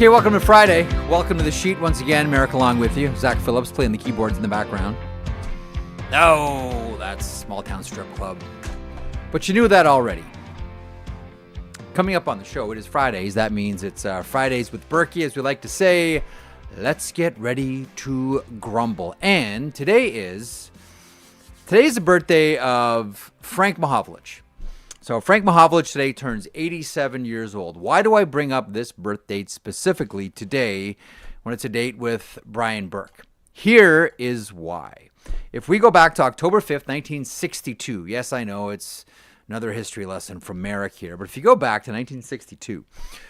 Okay, welcome to Friday. Welcome to the Sheet once again. Marek along with you. Zach Phillips playing the keyboards in the background. Oh, that's Small Town Strip Club. But you knew that already. Coming up on the show, it is Fridays. That means it's Fridays with Burkie, as we like to say. Let's get ready to grumble. And today's the birthday of Frank Mahovlich. So Frank Mahovlich today turns 87 years old. Why do I bring up this birth date specifically today when it's a date with Brian Burke? Here is why. If we go back to October 5th, 1962, yes, I know it's another history lesson from Marek here, but if you go back to 1962,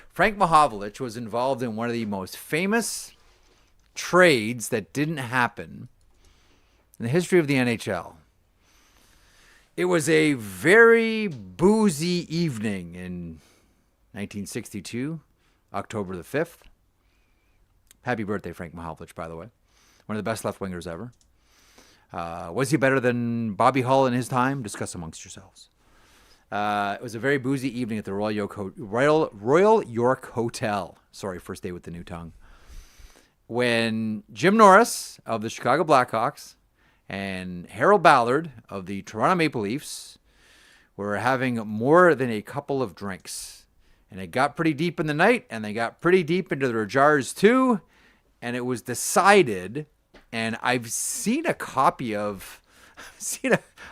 Frank Mahovlich was involved in one of the most famous trades that didn't happen in the history of the NHL. It was a very boozy evening in 1962, October the 5th. Happy birthday, Frank Mahovlich, by the way. One of the best left wingers ever. Was he better than Bobby Hull in his time? Discuss amongst yourselves. It was a very boozy evening at the Royal York Hotel. Sorry, first day with the new tongue. When Jim Norris of the Chicago Blackhawks and Harold Ballard of the Toronto Maple Leafs were having more than a couple of drinks. And it got pretty deep in the night, and they got pretty deep into their jars too. And it was decided, and I've seen a copy of,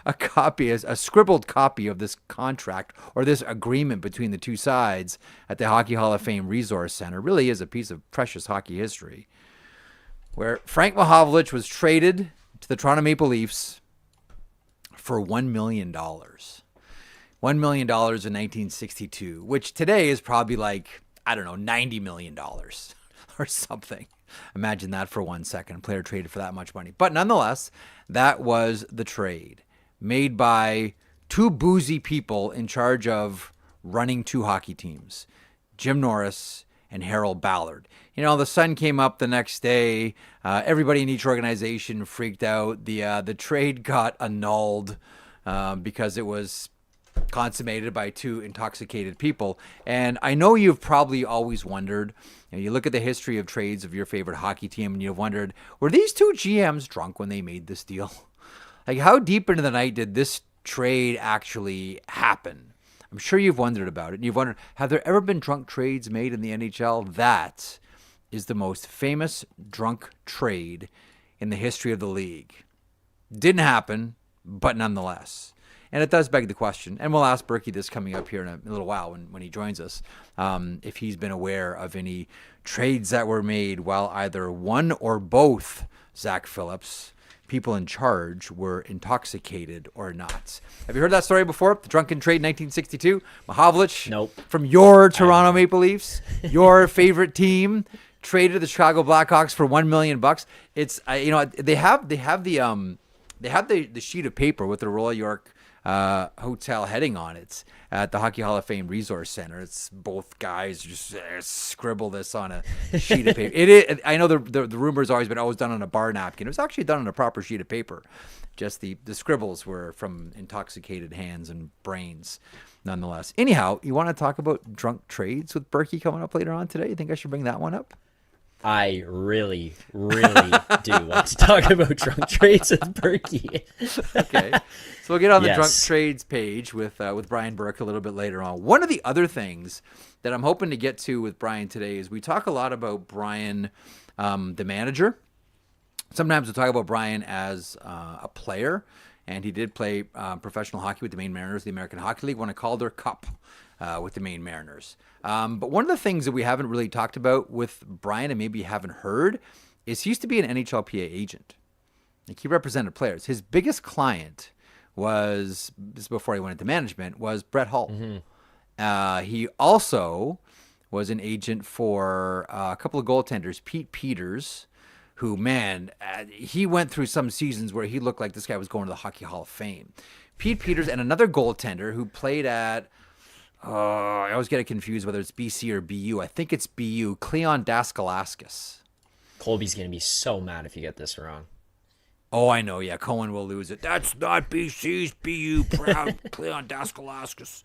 a scribbled copy of this contract or this agreement between the two sides at the Hockey Hall of Fame Resource Center. It really is a piece of precious hockey history, where Frank Mahovlich was traded to the Toronto Maple Leafs for $1 million. $1 million in 1962, which today is probably like, I don't know, $90 million or something. Imagine that for 1 second. A player traded for that much money. But nonetheless, that was the trade made by two boozy people in charge of running two hockey teams, Jim Norris and Harold Ballard. You know, the sun came up the next day. Everybody in each organization freaked out. The trade got annulled because it was consummated by two intoxicated people. And I know you've probably always wondered, you look at the history of trades of your favorite hockey team and you've wondered, were these two GMs drunk when they made this deal? Like, how deep into the night did this trade actually happen? I'm sure you've wondered about it. And you've wondered, have there ever been drunk trades made in the NHL? That is the most famous drunk trade in the history of the league. Didn't happen, but nonetheless. And it does beg the question, and we'll ask Burkie this coming up here in a little while when he joins us, if he's been aware of any trades that were made while either one or both Zach Phillips, people in charge, were intoxicated or not. Have you heard that story before? The drunken trade in 1962? Mahovlich, nope, from your Toronto Maple Leafs, your favorite team, traded the Chicago Blackhawks for $1 million. It's they have the sheet of paper with the Royal York hotel heading on it at the Hockey Hall of Fame Resource Center. It's both guys just scribble this on a sheet of paper. It is. I know the rumor's always been done on a bar napkin. It was actually done on a proper sheet of paper. Just the scribbles were from intoxicated hands and brains, nonetheless. Anyhow, you want to talk about drunk trades with Burkie coming up later on today? You think I should bring that one up? I really, really do want to talk about drunk trades with Burkie. Okay, so we'll get on the drunk trades page with Brian Burke a little bit later on. One of the other things that I'm hoping to get to with Brian today is we talk a lot about Brian, the manager. Sometimes we'll talk about Brian as a player, and he did play professional hockey with the Maine Mariners, the American Hockey League, won a Calder Cup with the Maine Mariners. But one of the things that we haven't really talked about with Brian, and maybe you haven't heard, is he used to be an NHLPA agent. Like, he represented players. His biggest client was, this is before he went into management, was Brett Hull. Mm-hmm. He also was an agent for a couple of goaltenders, Pete Peters, who, man, he went through some seasons where he looked like this guy was going to the Hockey Hall of Fame. Pete Peters and another goaltender who played at, I always get it confused whether it's BC or BU. I think it's BU, Cleon Daskalaskis. Colby's going to be so mad if you get this wrong. Oh, I know. Yeah, Cohen will lose it. That's not BC's BU proud Cleon Daskalaskis.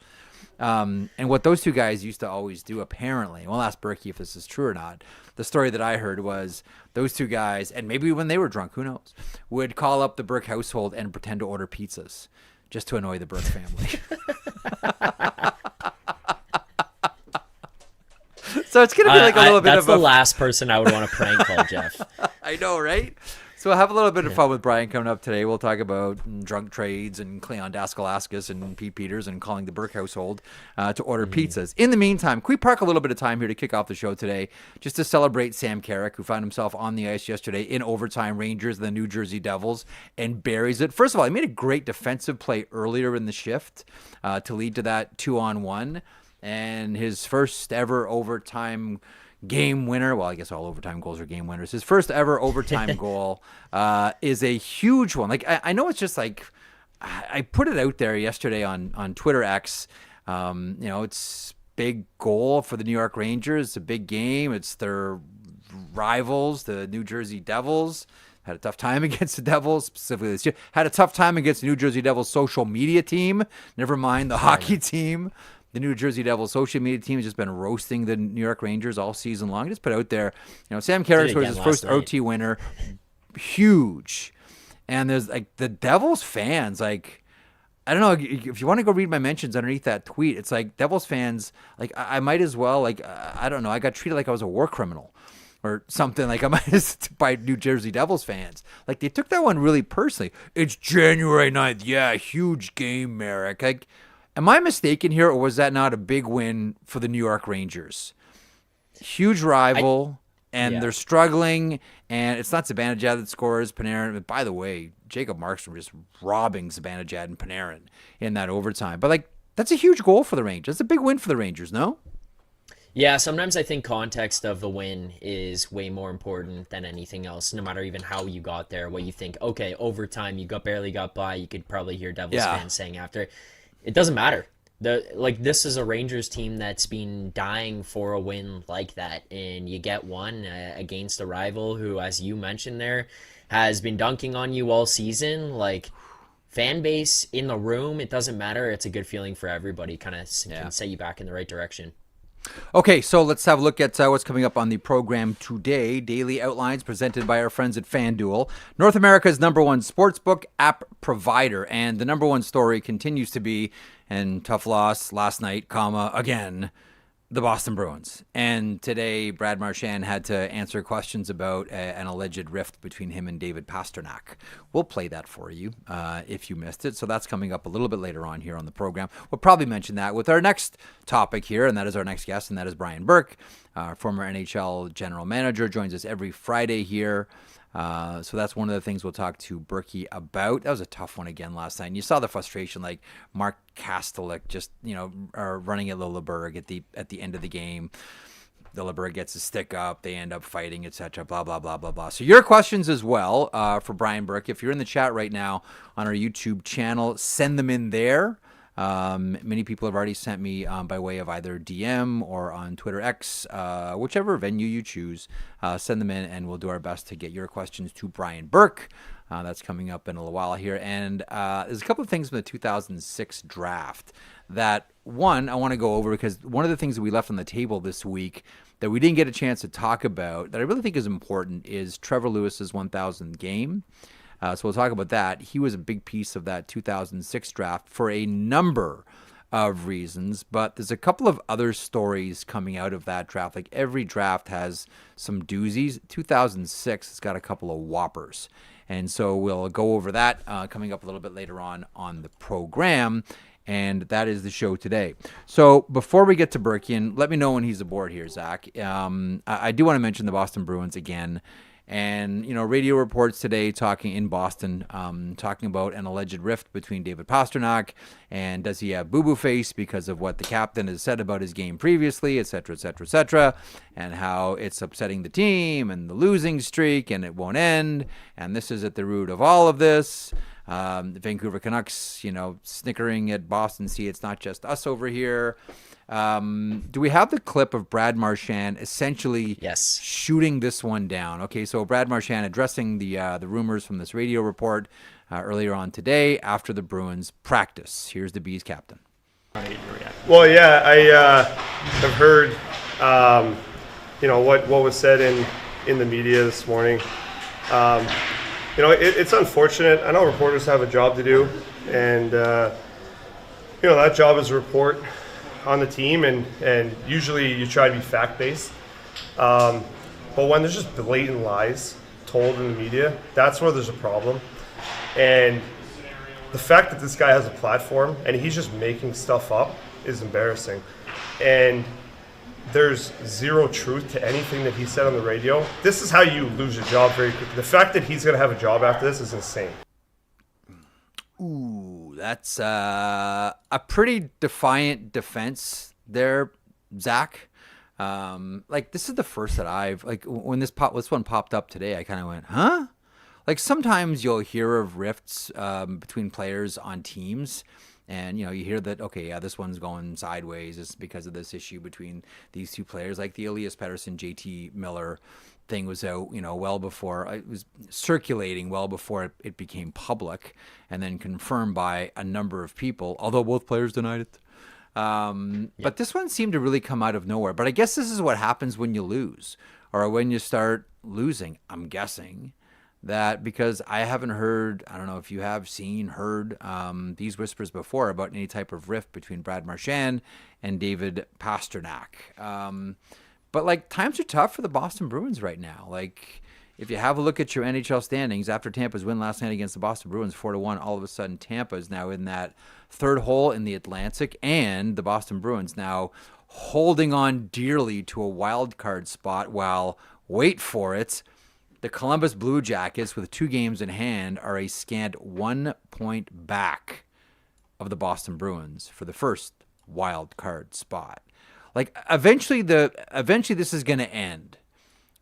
And what those two guys used to always do, apparently, we'll ask Burkie if this is true or not. The story that I heard was those two guys, and maybe when they were drunk, who knows, would call up the Burke household and pretend to order pizzas just to annoy the Burke family. So it's going to be like a little bit of That's the last person I would want to prank call, Jeff. I know, right? So we'll have a little bit of fun with Brian coming up today. We'll talk about drunk trades and Cleon Daskalaskis and Pete Peters and calling the Burke household to order pizzas. In the meantime, can we park a little bit of time here to kick off the show today just to celebrate Sam Carrick, who found himself on the ice yesterday in overtime, Rangers, the New Jersey Devils, and buries it. First of all, he made a great defensive play earlier in the shift to lead to that 2-on-1. And his first ever overtime game winner, well, I guess all overtime goals are game winners. His first ever overtime goal is a huge one. Like, I know it's just like, I put it out there yesterday on Twitter X. It's big goal for the New York Rangers. It's a big game. It's their rivals, the New Jersey Devils. Had a tough time against the Devils, specifically this year. Had a tough time against the New Jersey Devils social media team. Never mind the hockey team. The New Jersey Devils social media team has just been roasting the New York Rangers all season long. Just put out there, Sam Carrick was his first OT winner. Huge. And there's like the Devils fans, like, I don't know if you want to go read my mentions underneath that tweet. It's like Devils fans, like I might as well, like, I don't know. I got treated like I was a war criminal or something. Like I might by New Jersey Devils fans. Like they took that one really personally. It's January 9th. Yeah, huge game, Marek. Like, am I mistaken here, or was that not a big win for the New York Rangers? Huge rival, they're struggling, and it's not Zibanejad that scores. Panarin, by the way, Jacob Markstrom just robbing Zibanejad and Panarin in that overtime. But, like, that's a huge goal for the Rangers. That's a big win for the Rangers, no? Yeah, sometimes I think context of the win is way more important than anything else, no matter even how you got there, what you think, okay, overtime, you barely got by, you could probably hear Devils fans saying after. It doesn't matter. This is a Rangers team that's been dying for a win like that, and you get one against a rival who, as you mentioned there, has been dunking on you all season. Like, fan base in the room, it doesn't matter. It's a good feeling for everybody. Kind of can set you back in the right direction. Okay, so let's have a look at what's coming up on the program today. Daily outlines presented by our friends at FanDuel, North America's #1 sportsbook app provider. And the #1 story continues to be, and tough loss last night, again, the Boston Bruins. And today, Brad Marchand had to answer questions about an alleged rift between him and David Pastrnak. We'll play that for you if you missed it. So that's coming up a little bit later on here on the program. We'll probably mention that with our next topic here, and that is our next guest, and that is Brian Burke, former NHL general manager, joins us every Friday here. So that's one of the things we'll talk to Burkie about. That was a tough one again last night. And you saw the frustration, like Mark Kastelik just, running at Lilleberg at the end of the game. Lilleberg gets his stick up. They end up fighting, etc. Blah, blah, blah, blah, blah. So your questions as well for Brian Burke. If you're in the chat right now on our YouTube channel, send them in there. Many people have already sent me by way of either DM or on Twitter X, whichever venue you choose. Send them in, and we'll do our best to get your questions to Brian Burke. That's coming up in a little while here. And there's a couple of things from the 2006 draft that, one, I want to go over because one of the things that we left on the table this week that we didn't get a chance to talk about that I really think is important is Trevor Lewis's 1,000th game. So we'll talk about that. He was a big piece of that 2006 draft for a number of reasons, but there's a couple of other stories coming out of that draft. Like every draft has some doozies. 2006 has got a couple of whoppers. And so we'll go over that coming up a little bit later on the program. And that is the show today. So before we get to Burkie, and let me know when he's aboard here, Zach. I do want to mention the Boston Bruins again. And, radio reports today talking in Boston, talking about an alleged rift between David Pastrnak and does he have boo-boo face because of what the captain has said about his game previously, et cetera, et cetera, et cetera, and how it's upsetting the team and the losing streak and it won't end. And this is at the root of all of this. The Vancouver Canucks, snickering at Boston. See, it's not just us over here. Do we have the clip of Brad Marchand essentially Yes. shooting this one down? Okay, so Brad Marchand addressing the rumors from this radio report earlier on today after the Bruins practice. Here's the Bees captain. Well, yeah, I have heard, what was said in the media this morning. It's unfortunate. I know reporters have a job to do, and that job is to report on the team, and usually you try to be fact-based. But when there's just blatant lies told in the media, that's where there's a problem. And the fact that this guy has a platform and he's just making stuff up is embarrassing. And there's zero truth to anything that he said on the radio. This is how you lose your job very quickly. The fact that he's going to have a job after this is insane. Ooh, that's a pretty defiant defense there, Zach. This is the first that I've when this one popped up today, I kind of went, huh? Like sometimes you'll hear of rifts between players on teams, and you hear that, okay, yeah, this one's going sideways. It's because of this issue between these two players, like the Elias Pettersson, JT Miller thing was out, well before it was circulating, well before it became public, and then confirmed by a number of people, although both players denied it. But this one seemed to really come out of nowhere. But I guess this is what happens when you lose, or when you start losing, I'm guessing. That because I haven't heard, I don't know if you have heard these whispers before about any type of rift between Brad Marchand and David Pastrnak. But times are tough for the Boston Bruins right now. If you have a look at your NHL standings after Tampa's win last night against the Boston Bruins 4-1, all of a sudden Tampa is now in that third hole in the Atlantic, and the Boston Bruins now holding on dearly to a wild card spot while, wait for it, the Columbus Blue Jackets, with 2 games in hand, are a scant 1 point back of the Boston Bruins for the first wild card spot. Eventually this is going to end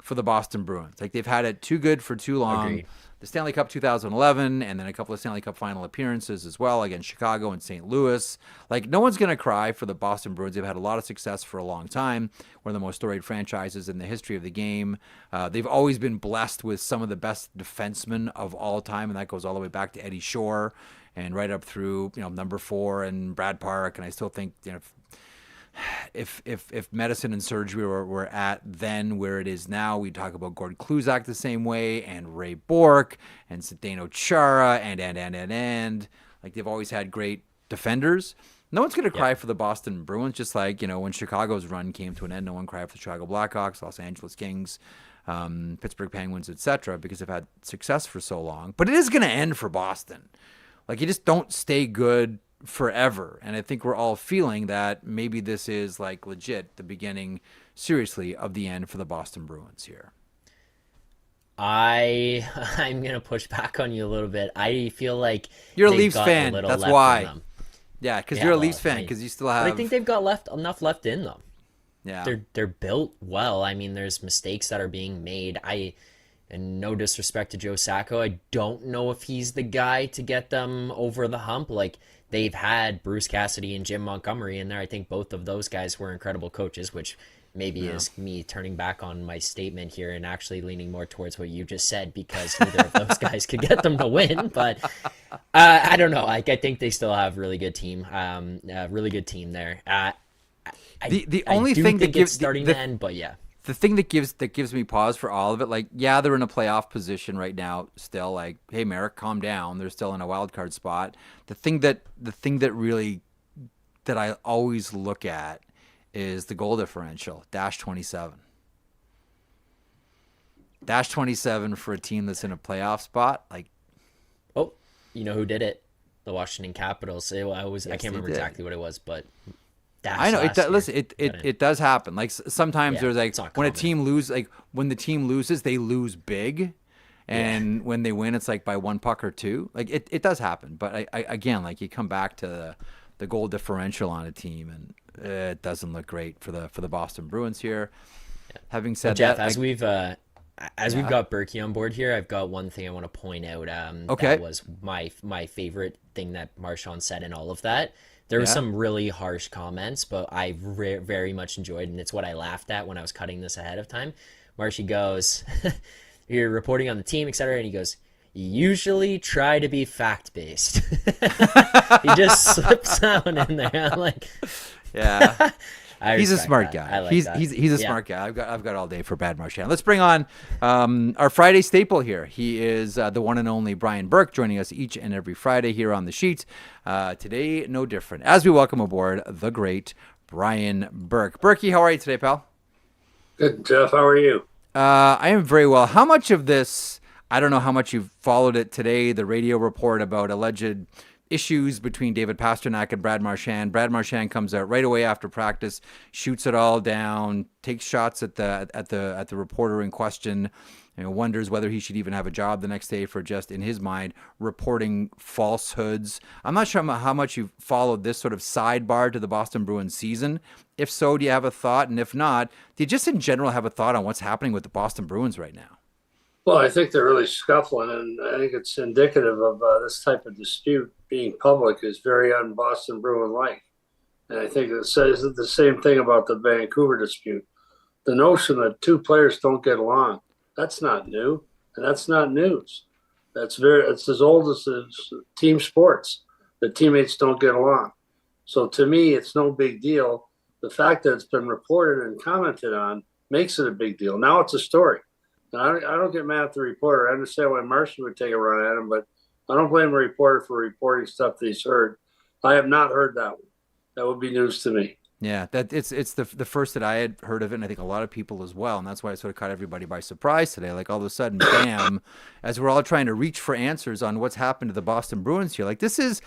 for the Boston Bruins. They've had it too good for too long. Agreed. The Stanley Cup 2011, and then a couple of Stanley Cup final appearances as well against Chicago and St. Louis. No one's going to cry for the Boston Bruins. They've had a lot of success for a long time. One of the most storied franchises in the history of the game. They've always been blessed with some of the best defensemen of all time, and that goes all the way back to Eddie Shore and right up through number 4 and Brad Park. And I still think if medicine and surgery were at then where it is now, we talk about Gord Kluzak the same way, and Ray Bourque, and Zdeno Chara, and they've always had great defenders. No one's going to cry for the Boston Bruins, just when Chicago's run came to an end, no one cried for the Chicago Blackhawks, Los Angeles Kings, Pittsburgh Penguins, etc., because they've had success for so long. But it is going to end for Boston. You just don't stay good forever. And I think we're all feeling that maybe this is legit the beginning, seriously, of the end for the Boston Bruins here. I'm gonna push back on you a little bit. I feel like you're a Leafs fan. That's why. Yeah, because you're a Leafs fan, right. Because you still have. But I think they've got enough left in them. Yeah, they're built well. I mean, there's mistakes that are being made. And no disrespect to Joe Sacco, I don't know if he's the guy to get them over the hump. They've had Bruce Cassidy and Jim Montgomery in there. I think both of those guys were incredible coaches, which maybe is me turning back on my statement here and actually leaning more towards what you just said, because neither of those guys could get them to win. But I don't know. I think they still have really good team, really good team there. The only thing that gives starting to end, but yeah. The thing that gives me pause for all of it, they're in a playoff position right now still. Hey, Marek, calm down. They're still in a wild card spot. The thing that really that I always look at is the goal differential, -27. -27 for a team that's in a playoff spot. Oh, you know who did it? The Washington Capitals. I can't remember exactly what it was, but. I know it does happen. Sometimes there's when a team when the team loses, they lose big, and when they win, it's by 1 puck or 2. It does happen. But I again, you come back to the goal differential on a team, and it doesn't look great for the Boston Bruins here. Yeah. Having said Jeff, that, As we've got Burkie on board here, I've got one thing I want to point out. Okay. That was my favorite thing that Marchand said in all of that. There were some really harsh comments, but I very much enjoyed, and it's what I laughed at when I was cutting this ahead of time. Marshy goes, "You're reporting on the team, etc." And he goes, "Usually try to be fact-based." He just slips that one in there. I'm like, yeah. He's a respect smart that. guy. I like He's that. a smart guy. I've got all day for bad Marchand. Let's bring on our Friday staple here. He is the one and only Brian Burke, joining us each and every Friday here on the Sheet. Today, no different. As we welcome aboard the great Brian Burke. Burkie, how are you today, pal? Good, Jeff. How are you? I am very well. How much of this? I don't know how much you've followed it today. The radio report about alleged issues between David Pastrnak and Brad Marchand. Brad Marchand comes out right away after practice, shoots it all down, takes shots at the reporter in question, and wonders whether he should even have a job the next day for just, in his mind, reporting falsehoods. I'm not sure how much you've followed this sort of sidebar to the Boston Bruins season. If so, do you have a thought? And if not, do you just in general have a thought on what's happening with the Boston Bruins right now? Well, I think they're really scuffling, and I think it's indicative of this type of dispute being public is very un-Boston Bruin-like. And I think it says the same thing about the Vancouver dispute. The notion that two players don't get along, that's not new, and that's not news. It's as old as team sports. The teammates don't get along. So to me, it's no big deal. The fact that it's been reported and commented on makes it a big deal. Now it's a story. And I don't get mad at the reporter. I understand why Marchand would take a run at him, but I don't blame a reporter for reporting stuff that he's heard. I have not heard that one. That would be news to me. Yeah, that it's the first that I had heard of it, and I think a lot of people as well, and that's why it sort of caught everybody by surprise today. Like all of a sudden, bam, as we're all trying to reach for answers on what's happened to the Boston Bruins here. Like this is,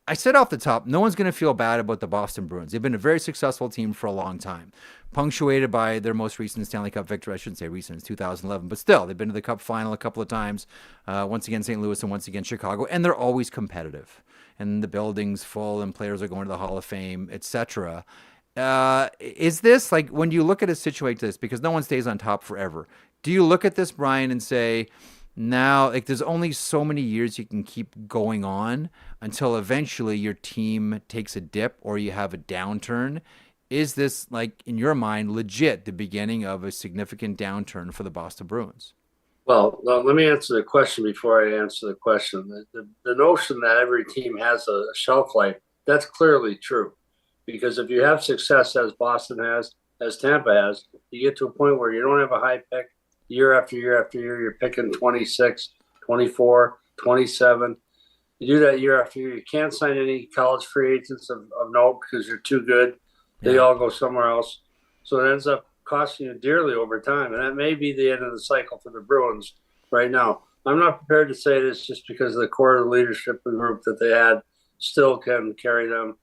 I said off the top, no one's going to feel bad about the Boston Bruins. They've been a very successful team for a long time, punctuated by their most recent Stanley Cup victory. I shouldn't say recent, it's 2011, but still, they've been to the Cup final a couple of times, once again St. Louis and once again Chicago, and they're always competitive. And the building's full and players are going to the Hall of Fame, etc. Is this, like, when you look at a situation like this, because no one stays on top forever, do you look at this, Brian, and say, now, like, there's only so many years you can keep going on until eventually your team takes a dip or you have a downturn? Is this, like, in your mind, legit the beginning of a significant downturn for the Boston Bruins? Well, let me answer the question before I answer the question. The notion that every team has a shelf life, that's clearly true. Because if you have success, as Boston has, as Tampa has, you get to a point where you don't have a high pick year after year after year. You're picking 26, 24, 27. You do that year after year. You can't sign any college free agents of note because you're too good. They all go somewhere else. So it ends up costing you dearly over time. And that may be the end of the cycle for the Bruins right now. I'm not prepared to say this just because the core of the leadership group that they had still can carry them.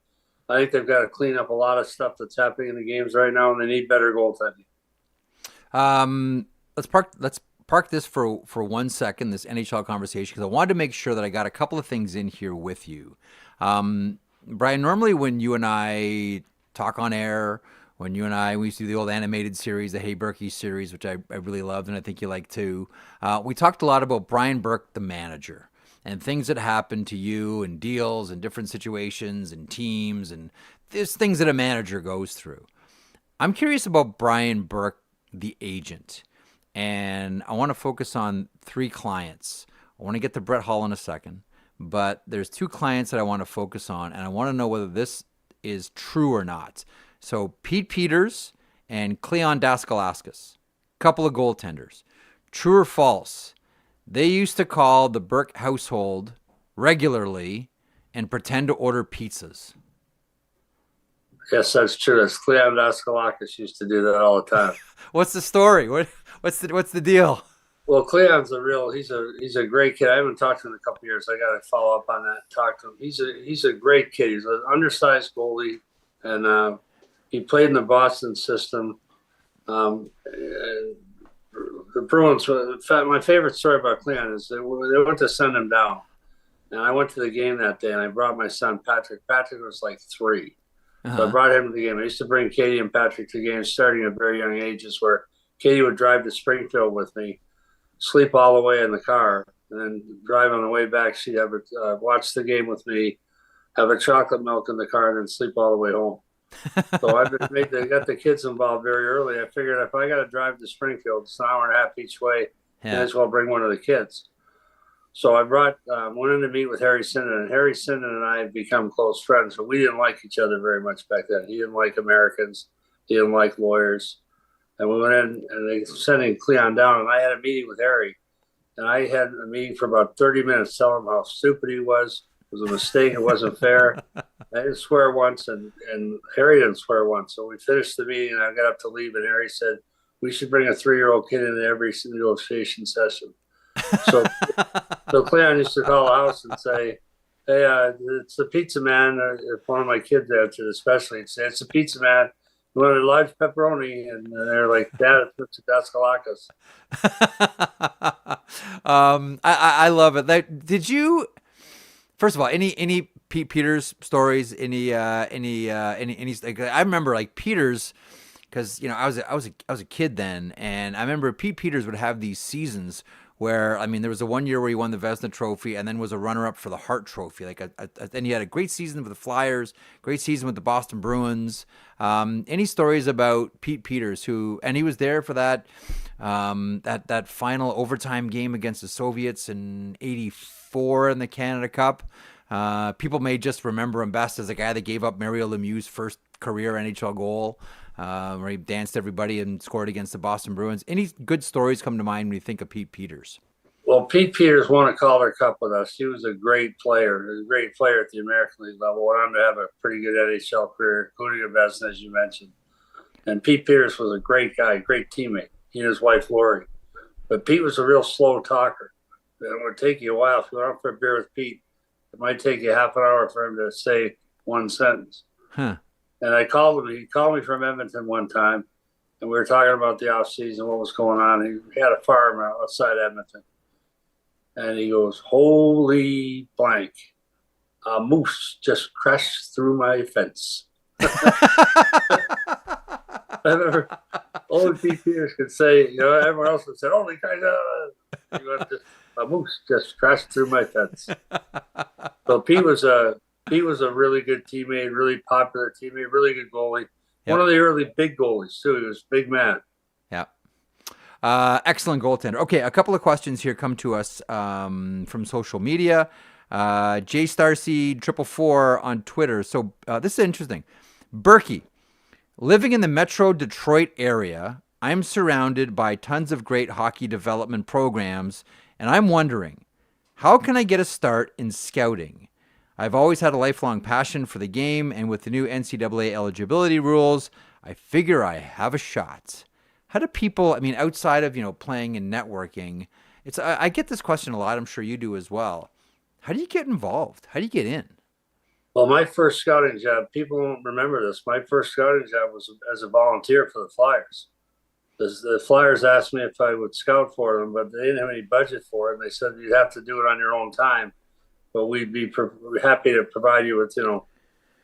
I think they've got to clean up a lot of stuff that's happening in the games right now, and they need better goaltending. Let's park this for 1 second, this NHL conversation, because I wanted to make sure that I got a couple of things in here with you. Brian, normally when you and I talk on air, we used to do the old animated series, the Hey Burkie series, which I really loved, and I think you like too. We talked a lot about Brian Burke, the manager, and things that happen to you and deals and different situations and teams, and there's things that a manager goes through. I'm curious about Brian Burke, the agent, and I want to focus on 3 clients. I want to get to Brett Hall in a second, but there's 2 clients that I want to focus on, and I want to know whether this is true or not. So Pete Peters and Cleon Daskalaskis, couple of goaltenders. True or false? They used to call the Burke household regularly and pretend to order pizzas. Yes, that's true. That's Cleon Daskalakis used to do that all the time. What's the story? What's the deal? Well, Cleon's he's a great kid. I haven't talked to him in a couple of years. I got to follow up on that. Talk to him. He's a great kid. He's an undersized goalie, and he played in the Boston system. The Bruins. In fact, my favorite story about Cleon is they went to send him down, and I went to the game that day, and I brought my son Patrick. Patrick was like 3. So I brought him to the game. I used to bring Katie and Patrick to games starting at very young ages, where Katie would drive to Springfield with me, sleep all the way in the car, and then drive on the way back. She'd have watch the game with me, have a chocolate milk in the car, and then sleep all the way home. So I've got the kids involved very early. I figured if I got to drive to Springfield, it's an hour and a half each way. May as well bring one of the kids. So I went in to meet with Harry Sinden, and Harry Sinden and I have become close friends. But we didn't like each other very much back then. He didn't like Americans. He didn't like lawyers. And we went in, and they sent Cleon down, and I had a meeting with Harry. And I had a meeting for about 30 minutes telling him how stupid he was. It was a mistake. It wasn't fair. I didn't swear once, and Harry didn't swear once. So we finished the meeting, and I got up to leave, and Harry said, we should bring a 3-year-old kid into every negotiation session. So Cleon used to call the house and say, hey, it's the pizza man. If one of my kids answered, especially, he'd say, it's the pizza man. You want a large pepperoni? And they're like, Dad, it's Daskalakis. I love it. Did you, first of all, any Pete Peters stories? Any? Like, I remember like Peters, because I was a kid then, and I remember Pete Peters would have these seasons where, I mean, there was a 1 year where he won the Vezina Trophy and then was a runner-up for the Hart Trophy. Like, then he had a great season with the Flyers, great season with the Boston Bruins. Any stories about Pete Peters, and he was there for that final overtime game against the Soviets in '84 in the Canada Cup. People may just remember him best as a guy that gave up Mario Lemieux's first career NHL goal, where he danced everybody and scored against the Boston Bruins. Any good stories come to mind when you think of Pete Peters? Well, Pete Peters won a Calder Cup with us. He was a great player. He was a great player at the American League level. Went on to have a pretty good NHL career, including a Vezina, as you mentioned. And Pete Peters was a great guy, great teammate. He and his wife, Lori. But Pete was a real slow talker. It would take you a while. If you went out for a beer with Pete, it might take you half an hour for him to say one sentence. Huh. And I called him. He called me from Edmonton one time, and we were talking about the off season, what was going on. He had a farm outside Edmonton. And he goes, holy blank, a moose just crashed through my fence. I remember only Pete Peters could say, everyone else would say, holy Christ, a moose just crashed through my fence. So Pete was a really good teammate, really popular teammate, really good goalie. Yep. One of the early big goalies, too. He was a big man. Yeah. Excellent goaltender. Okay, a couple of questions here come to us from social media. J Starseed 444 on Twitter. So this is interesting. Burkie, living in the Metro Detroit area, I'm surrounded by tons of great hockey development programs, and I'm wondering, how can I get a start in scouting? I've always had a lifelong passion for the game, and with the new NCAA eligibility rules, I figure I have a shot. How do people, outside of, playing and networking, I get this question a lot, I'm sure you do as well. How do you get involved? How do you get in? Well, my first scouting job, people don't remember this, my first scouting job was as a volunteer for the Flyers. The Flyers asked me if I would scout for them, but they didn't have any budget for it. They said you'd have to do it on your own time, but we'd be happy to provide you with,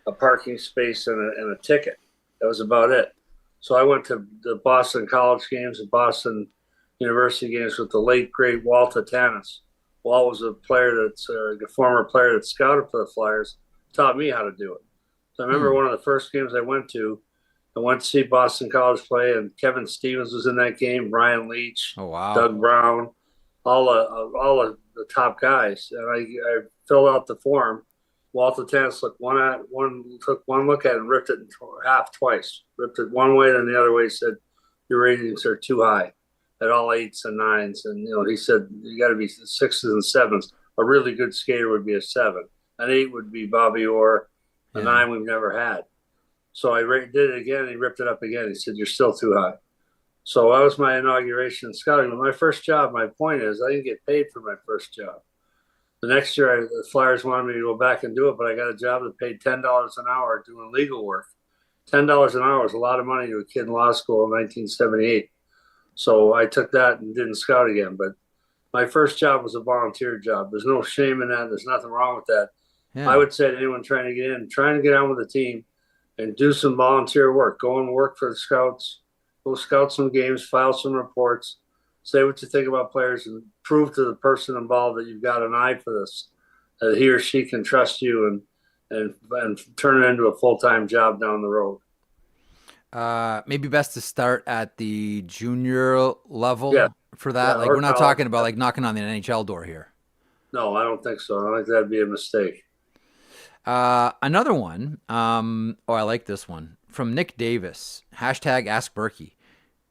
a parking space and a ticket. That was about it. So I went to the Boston College games and Boston University games with the late, great Walt Tanis. Walt was a former player that scouted for the Flyers, taught me how to do it. So I remember one of the first games I went to see Boston College play, and Kevin Stevens was in that game, Brian Leach, oh, wow. Doug Brown, all the top guys. And I filled out the form. Walter Tanis took one look at it and ripped it in half twice. Ripped it one way and the other way. He said, your ratings are too high at all 8s and 9s. And, he said, you got to be 6s and 7s. A really good skater would be a 7. An 8 would be Bobby Orr. A 9 we've never had. So I did it again. And he ripped it up again. He said, you're still too high. So that was my inauguration in scouting. But my first job, my point is, I didn't get paid for my first job. The next year, the Flyers wanted me to go back and do it, but I got a job that paid $10 an hour doing legal work. $10 an hour is a lot of money to a kid in law school in 1978. So I took that and didn't scout again. But my first job was a volunteer job. There's no shame in that. There's nothing wrong with that. Yeah. I would say to anyone trying to get on with the team and do some volunteer work. Go and work for the scouts. Go scout some games, file some reports, say what you think about players, and prove to the person involved that you've got an eye for this, that he or she can trust you and turn it into a full-time job down the road. Maybe best to start at the junior level Yeah. for that. Yeah, Like, or we're not college. talking about like knocking on the NHL door here. No, I don't think so. I think that'd be a mistake. Another one. I like this one from Nick Davis. Hashtag Ask Burkie.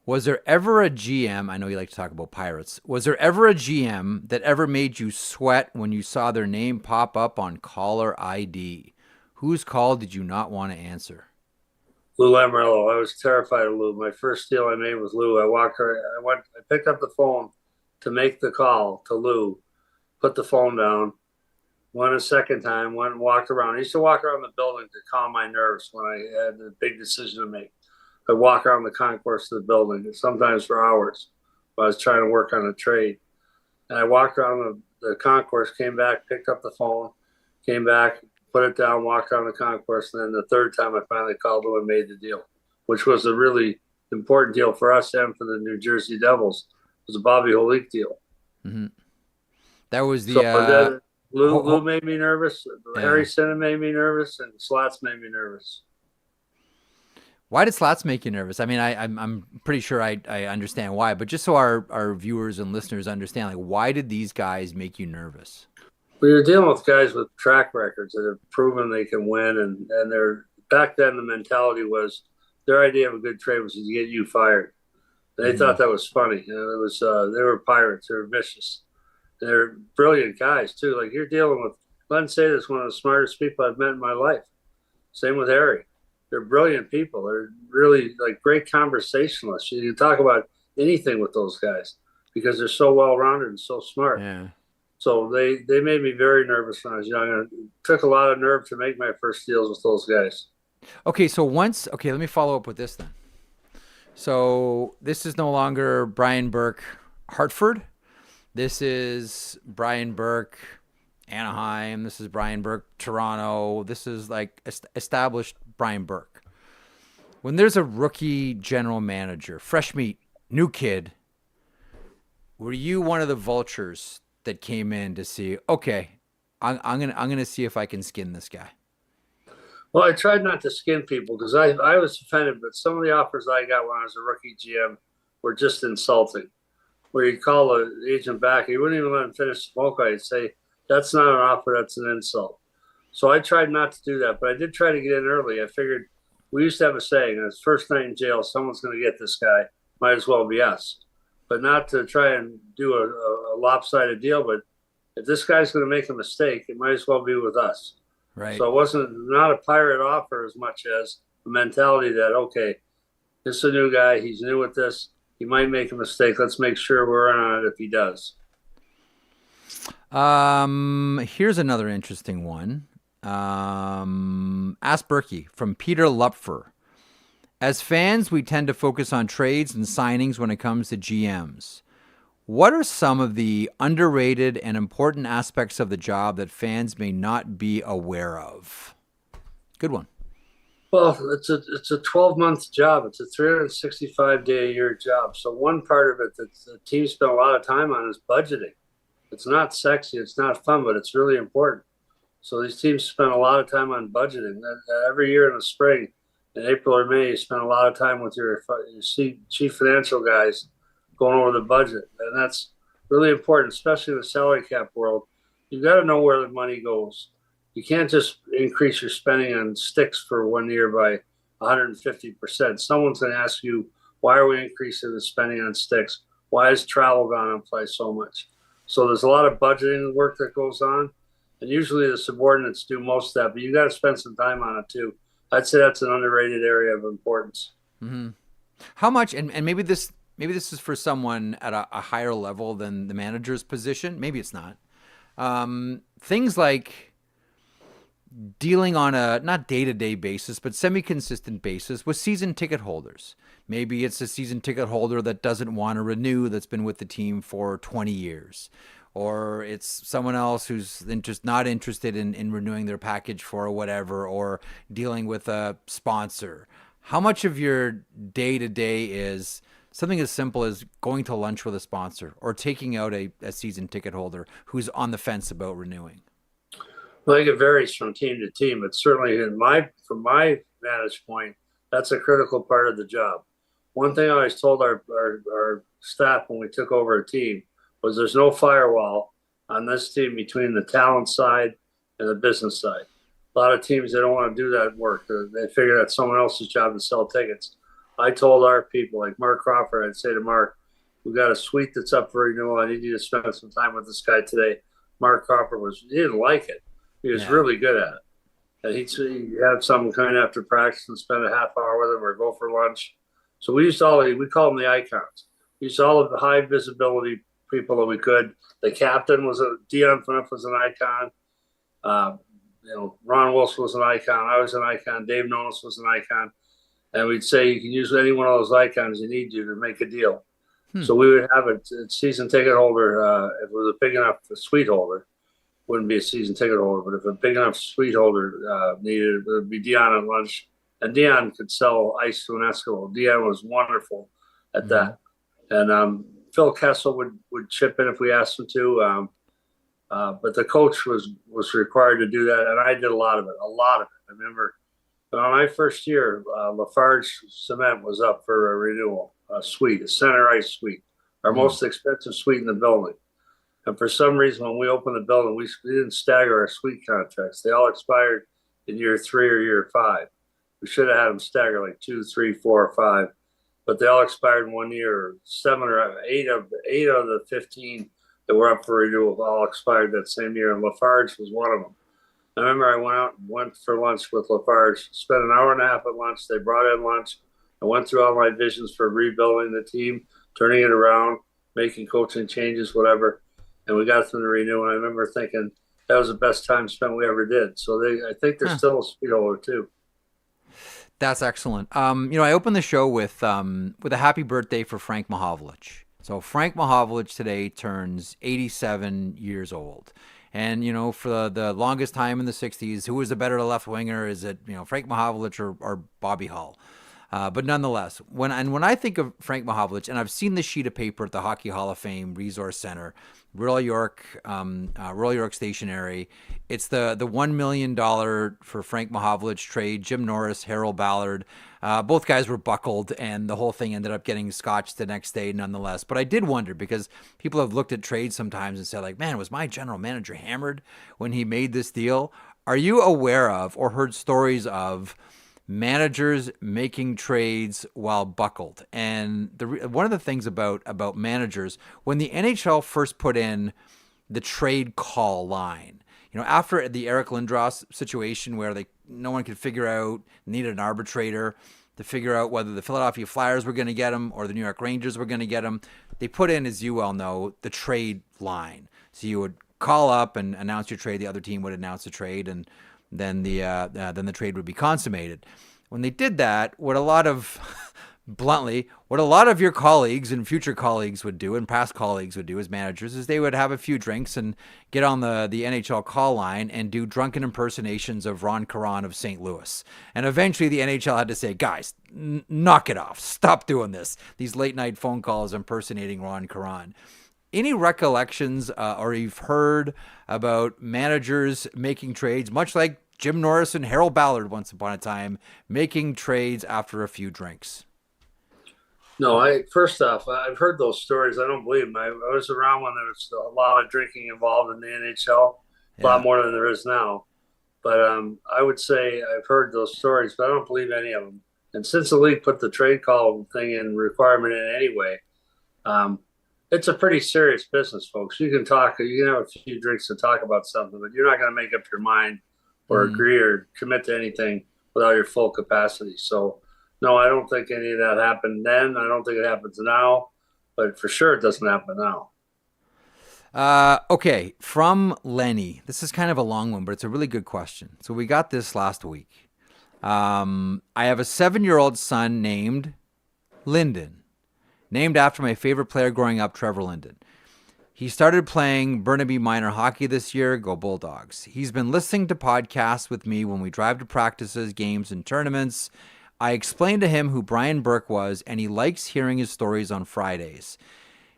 Was there ever a GM? I know you like to talk about Pirates. Was there ever a GM that ever made you sweat when you saw their name pop up on caller ID? Whose call did you not want to answer? Lou Lamoriello. I was terrified of Lou. My first deal I made with Lou, I picked up the phone to make the call to Lou, put the phone down, went a second time, went and walked around. I used to walk around the building to calm my nerves when I had a big decision to make. I'd walk around the concourse of the building, sometimes for hours, while I was trying to work on a trade. And I walked around the concourse, came back, picked up the phone, came back, put it down, walked around the concourse, and then the third time I finally called him and made the deal, which was a really important deal for us and for the New Jersey Devils. It was a Bobby Holik deal. Mm-hmm. That was the so Lou made me nervous. Yeah. Harry Sinnen made me nervous, and Slats made me nervous. Why did Slats make you nervous? I mean, I'm pretty sure I understand why, but just so our viewers and listeners understand, like, why did these guys make you nervous? Well, you're dealing with guys with track records that have proven they can win, and they're back then the mentality was their idea of a good trade was to get you fired. They thought that was funny. You know, it was they were pirates. They were vicious. They're brilliant guys too. Like you're dealing with Glenn Sadas, one of the smartest people I've met in my life. Same with Harry. They're brilliant people. They're really like great conversationalists. You can talk about anything with those guys because they're so well-rounded and so smart. Yeah. So they made me very nervous when I was young. It took a lot of nerve to make my first deals with those guys. Okay, let me follow up with this then. So this is no longer Brian Burke, Hartford. This is Brian Burke, Anaheim. This is Brian Burke, Toronto. This is like established Brian Burke. When there's a rookie general manager, fresh meat, new kid, were you one of the vultures that came in to see, okay, I'm gonna see if I can skin this guy? Well, I tried not to skin people because I was offended, but some of the offers I got when I was a rookie GM were just insulting. Where you'd call the agent back, he wouldn't even let him finish the phone call. He'd say, that's not an offer, that's an insult. So I tried not to do that, but I did try to get in early. I figured we used to have a saying, his first night in jail, someone's going to get this guy. Might as well be us. But not to try and do a lopsided deal, but if this guy's going to make a mistake, it might as well be with us. Right. So it wasn't not a pirate offer as much as a mentality that, okay, this is a new guy. He's new at this. He might make a mistake. Let's make sure we're on it if he does. Here's another interesting one. Ask Burkie from Peter Lupfer. As fans, we tend to focus on trades and signings when it comes to GMs. What are some of the underrated and important aspects of the job that fans may not be aware of? Good one. Well, it's a 12-month job. It's a 365-day-a-year job. So one part of it that the team spent a lot of time on is budgeting. It's not sexy, it's not fun, but it's really important. So these teams spend a lot of time on budgeting. Every year in the spring, in April or May, you spend a lot of time with your chief financial guys going over the budget. And that's really important, especially in the salary cap world. You've got to know where the money goes. You can't just increase your spending on sticks for 1 year by 150%. Someone's going to ask you, why are we increasing the spending on sticks? Why has travel gone up by so much? So there's a lot of budgeting work that goes on. And usually the subordinates do most of that, but you got to spend some time on it too. I'd say that's an underrated area of importance. Mm-hmm. How much, and maybe this is for someone at a higher level than the manager's position. Maybe it's not. Things like dealing on a not day-to-day basis, but semi-consistent basis with season ticket holders. Maybe it's a season ticket holder that doesn't want to renew, that's been with the team for 20 years. Or it's someone else who's not interested in renewing their package for whatever, or dealing with a sponsor. how much of your day-to-day is something as simple as going to lunch with a sponsor or taking out a season ticket holder who's on the fence about renewing? Well, I think it varies from team to team, but certainly from my vantage point, that's a critical part of the job. One thing I always told our staff when we took over a team was there's no firewall on this team between the talent side and the business side. A lot of teams, they don't want to do that work. They figure that's someone else's job to sell tickets. I told our people, like Mark Crawford, I'd say to Mark, we've got a suite that's up for renewal. I need you to spend some time with this guy today. Mark Crawford he didn't like it. He was really good at it. And he'd have someone come in after practice and spend a half hour with him or go for lunch. So we call them the icons. We used all of the high visibility people that we could. The captain Dion Phaneuf was an icon. Ron Wilson was an icon. I was an icon. Dave Nonis was an icon. And we'd say you can use any one of those icons you need to make a deal. So we would have a season ticket holder. If it was a big enough suite holder, wouldn't be a season ticket holder, but if a big enough suite holder needed, it would be Dion at lunch. And Dion could sell ice to an Eskimo. Dion was wonderful at that. And Phil Kessel would chip in if we asked him to. But the coach was required to do that, and I did a lot of it. I remember on my first year, Lafarge Cement was up for a renewal, a center ice suite, our most expensive suite in the building. And for some reason, when we opened the building, we didn't stagger our suite contracts. They all expired in year 3 or year 5. We should have had them stagger like 2, 3, 4, or 5, but they all expired in 1 year. 7 or 8 of the 15 that were up for renewal all expired that same year, and Lafarge was one of them. I remember I went for lunch with Lafarge, spent an hour and a half at lunch. They brought in lunch. I went through all my visions for rebuilding the team, turning it around, making coaching changes, whatever. And we got them to renew. And I remember thinking that was the best time spent we ever did. So I think they're still a speed holder too. That's excellent. I opened the show with a happy birthday for Frank Mahovlich. So Frank Mahovlich today turns 87 years old. And, for the longest time in the 60s, who was the better left winger? Is it, Frank Mahovlich or Bobby Hull? But nonetheless, when I think of Frank Mahovlich, and I've seen the sheet of paper at the Hockey Hall of Fame Resource Center, Royal York stationery, it's the $1 million for Frank Mahovlich trade. Jim Norris, Harold Ballard, both guys were buckled, and the whole thing ended up getting scotched the next day nonetheless. But I did wonder, because people have looked at trades sometimes and said, like, man, was my general manager hammered when he made this deal? Are you aware of or heard stories of managers making trades while buckled? And one of the things about managers, when the NHL first put in the trade call line, after the Eric Lindros situation where no one could figure out, needed an arbitrator to figure out whether the Philadelphia Flyers were going to get him or the New York Rangers were going to get him, they put in, as you well know, the trade line. So you would call up and announce your trade, the other team would announce the trade, and then the trade would be consummated. When they did that, what a lot of your colleagues and future colleagues would do, and past colleagues would do as managers, is they would have a few drinks and get on the NHL call line and do drunken impersonations of Ron Caron of St. Louis. And eventually the NHL had to say, guys, knock it off. Stop doing this. These late night phone calls impersonating Ron Caron. Any recollections or you've heard about managers making trades, much like Jim Norris and Harold Ballard once upon a time, making trades after a few drinks? No, first off, I've heard those stories. I don't believe them. I was around when there was a lot of drinking involved in the NHL, a lot more than there is now. But I would say I've heard those stories, but I don't believe any of them. And since the league put the trade call thing in requirement in anyway, it's a pretty serious business, folks. You can talk, you can have a few drinks to talk about something, but you're not going to make up your mind or agree or commit to anything without your full capacity. So, no, I don't think any of that happened then. I don't think it happens now, but for sure it doesn't happen now. Okay, from Lenny. This is kind of a long one, but it's a really good question. So we got this last week. I have a 7-year-old son named Lyndon, named after my favorite player growing up, Trevor Linden. He started playing Burnaby minor hockey this year. Go Bulldogs. He's been listening to podcasts with me when we drive to practices, games, and tournaments. I explained to him who Brian Burke was, and he likes hearing his stories on Fridays.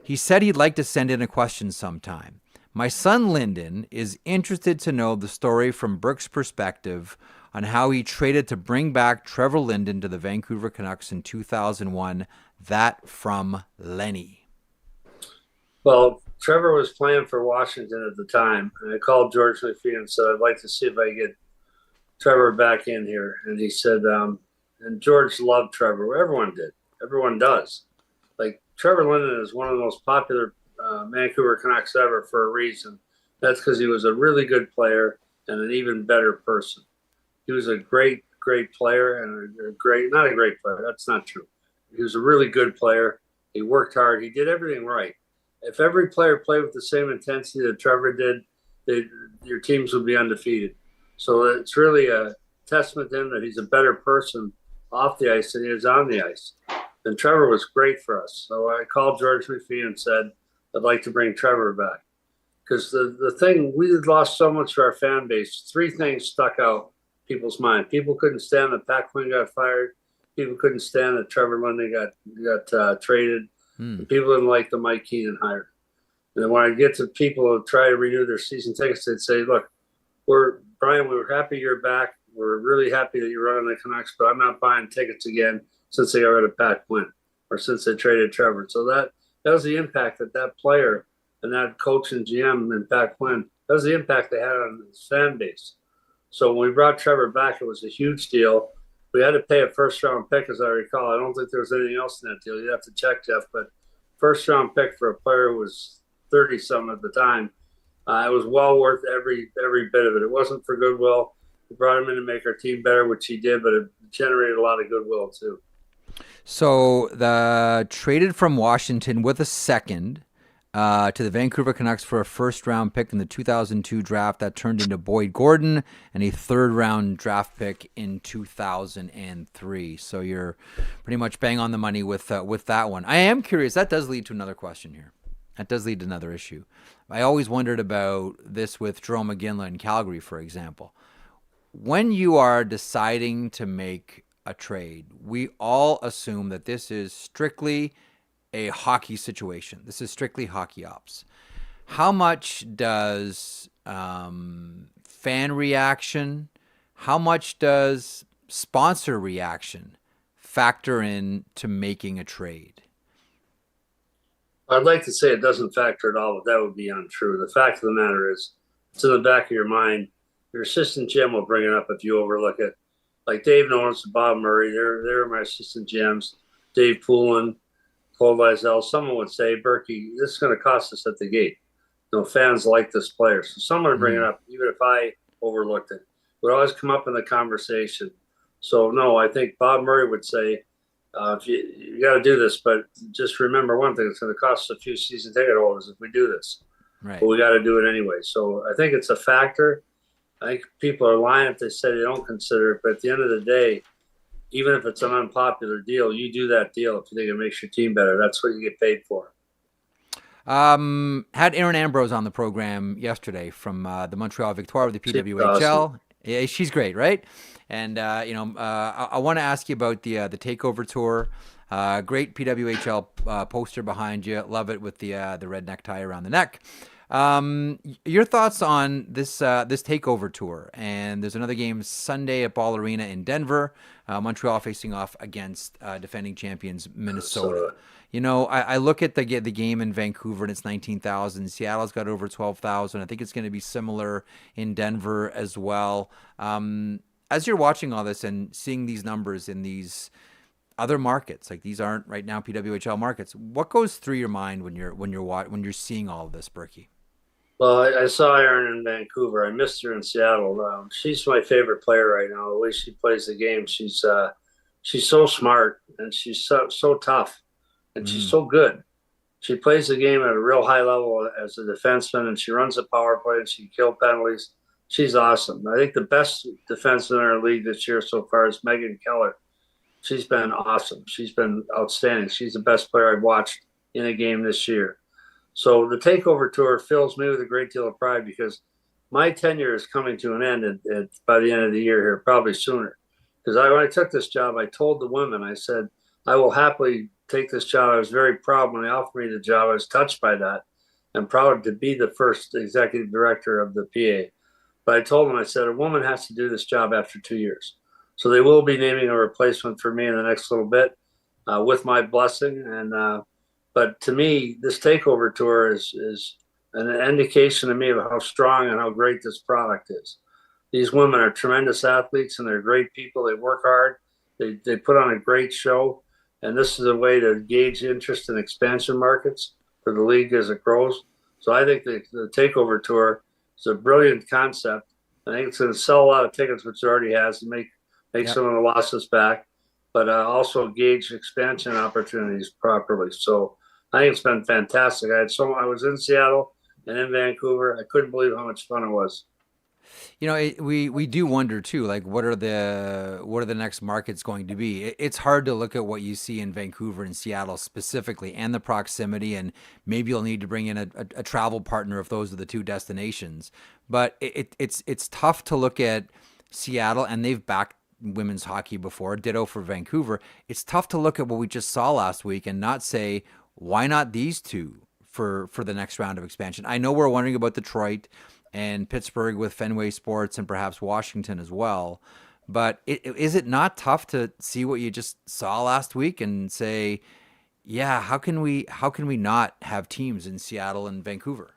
He said he'd like to send in a question sometime. My son Lyndon is interested to know the story from Burke's perspective on how he traded to bring back Trevor Linden to the Vancouver Canucks in 2001. That from Lenny. Well, Trevor was playing for Washington at the time, and I called George McPhee and said, I'd like to see if I get Trevor back in here. And he said, and George loved Trevor. Everyone did. Everyone does. Like, Trevor Linden is one of the most popular Vancouver Canucks ever for a reason. That's because he was a really good player and an even better person. He was a great, great player and not a great player. That's not true. He was a really good player. He worked hard. He did everything right. If every player played with the same intensity that Trevor did, your teams would be undefeated. So it's really a testament to him that he's a better person off the ice than he is on the ice. And Trevor was great for us. So I called George McPhee and said, I'd like to bring Trevor back. Because the thing, we had lost so much to our fan base. Three things stuck out people's mind. People couldn't stand that Pat Quinn got fired. People couldn't stand that Trevor Linden got traded. And people didn't like the Mike Keenan hire. And then when I get to people who try to renew their season tickets, they'd say, look, Brian, we were happy you're back. We're really happy that you're running the Canucks, but I'm not buying tickets again since they got rid of Pat Quinn or since they traded Trevor. So that was the impact that player and that coach and GM and Pat Quinn, that was the impact they had on his fan base. So when we brought Trevor back, it was a huge deal. We had to pay a first-round pick, as I recall. I don't think there was anything else in that deal. You'd have to check, Jeff. But first-round pick for a player who was 30-something at the time, it was well worth every bit of it. It wasn't for goodwill. We brought him in to make our team better, which he did, but it generated a lot of goodwill too. So the traded from Washington with a second to the Vancouver Canucks for a first-round pick in the 2002 draft that turned into Boyd Gordon and a third-round draft pick in 2003. So you're pretty much bang on the money with that one. I am curious. That does lead to another question here. That does lead to another issue. I always wondered about this with Jerome McGinley in Calgary, for example. When you are deciding to make a trade, we all assume that this is strictly a hockey situation. This is strictly hockey ops. How much does fan reaction, how much does sponsor reaction factor in to making a trade? I'd like to say it doesn't factor at all, but that would be untrue. The fact of the matter is, it's in the back of your mind. Your assistant GM will bring it up if you overlook it. Like Dave Nolan, Bob Murray, they're my assistant GMs. Dave Poulin, Cole Weisel. Someone would say, Burkie, this is going to cost us at the gate. Fans like this player. So someone would bring it up, even if I overlooked it. It would always come up in the conversation. So, no, I think Bob Murray would say, you got to do this, but just remember one thing, it's going to cost us a few season ticket holders if we do this. Right. But we got to do it anyway. So I think it's a factor. I think people are lying if they say they don't consider it. But at the end of the day, even if it's an unpopular deal, you do that deal if you think it makes your team better. That's what you get paid for. Had Erin Ambrose on the program yesterday from the Montreal Victoire of the PWHL. Awesome. Yeah, she's great, right? And I want to ask you about the takeover tour. Great PWHL poster behind you. Love it with the red necktie around the neck. Your thoughts on this takeover tour? And there's another game Sunday at Ball Arena in Denver. Montreal facing off against defending champions Minnesota. I look at the game in Vancouver and it's 19,000. Seattle's got over 12,000. I think it's going to be similar in Denver as well. As you're watching all this and seeing these numbers in these other markets, like these aren't right now PWHL markets, what goes through your mind when you're seeing all of this, Burkie? Well, I saw Erin in Vancouver. I missed her in Seattle. She's my favorite player right now. The way she plays the game, she's so smart and she's so tough, and she's so good. She plays the game at a real high level as a defenseman, and she runs a power play and she can kill penalties. She's awesome. I think the best defenseman in our league this year so far is Megan Keller. She's been awesome. She's been outstanding. She's the best player I've watched in a game this year. So the takeover tour fills me with a great deal of pride because my tenure is coming to an end by the end of the year here, probably sooner. Because when I took this job, I told the women, I said, I will happily take this job. I was very proud when they offered me the job. I was touched by that and proud to be the first executive director of the PA. But I told them, I said, a woman has to do this job after 2 years. So they will be naming a replacement for me in the next little bit with my blessing. But to me, this takeover tour is an indication to me of how strong and how great this product is. These women are tremendous athletes and they're great people. They work hard. They put on a great show. And this is a way to gauge interest in expansion markets for the league as it grows. So I think the takeover tour is a brilliant concept. I think it's going to sell a lot of tickets, which it already has, and make some of the losses back, but also gauge expansion opportunities properly. So I think it's been fantastic. I was in Seattle and in Vancouver. I couldn't believe how much fun it was. You know, we do wonder too, like what are the next markets going to be? It's hard to look at what you see in Vancouver and Seattle specifically, and the proximity, and maybe you'll need to bring in a travel partner if those are the two destinations. But it's tough to look at Seattle, and they've backed women's hockey before. Ditto for Vancouver. It's tough to look at what we just saw last week and not say, why not these two for the next round of expansion? I know we're wondering about Detroit and Pittsburgh with Fenway Sports and perhaps Washington as well. But is it not tough to see what you just saw last week and say, yeah, how can we not have teams in Seattle and Vancouver?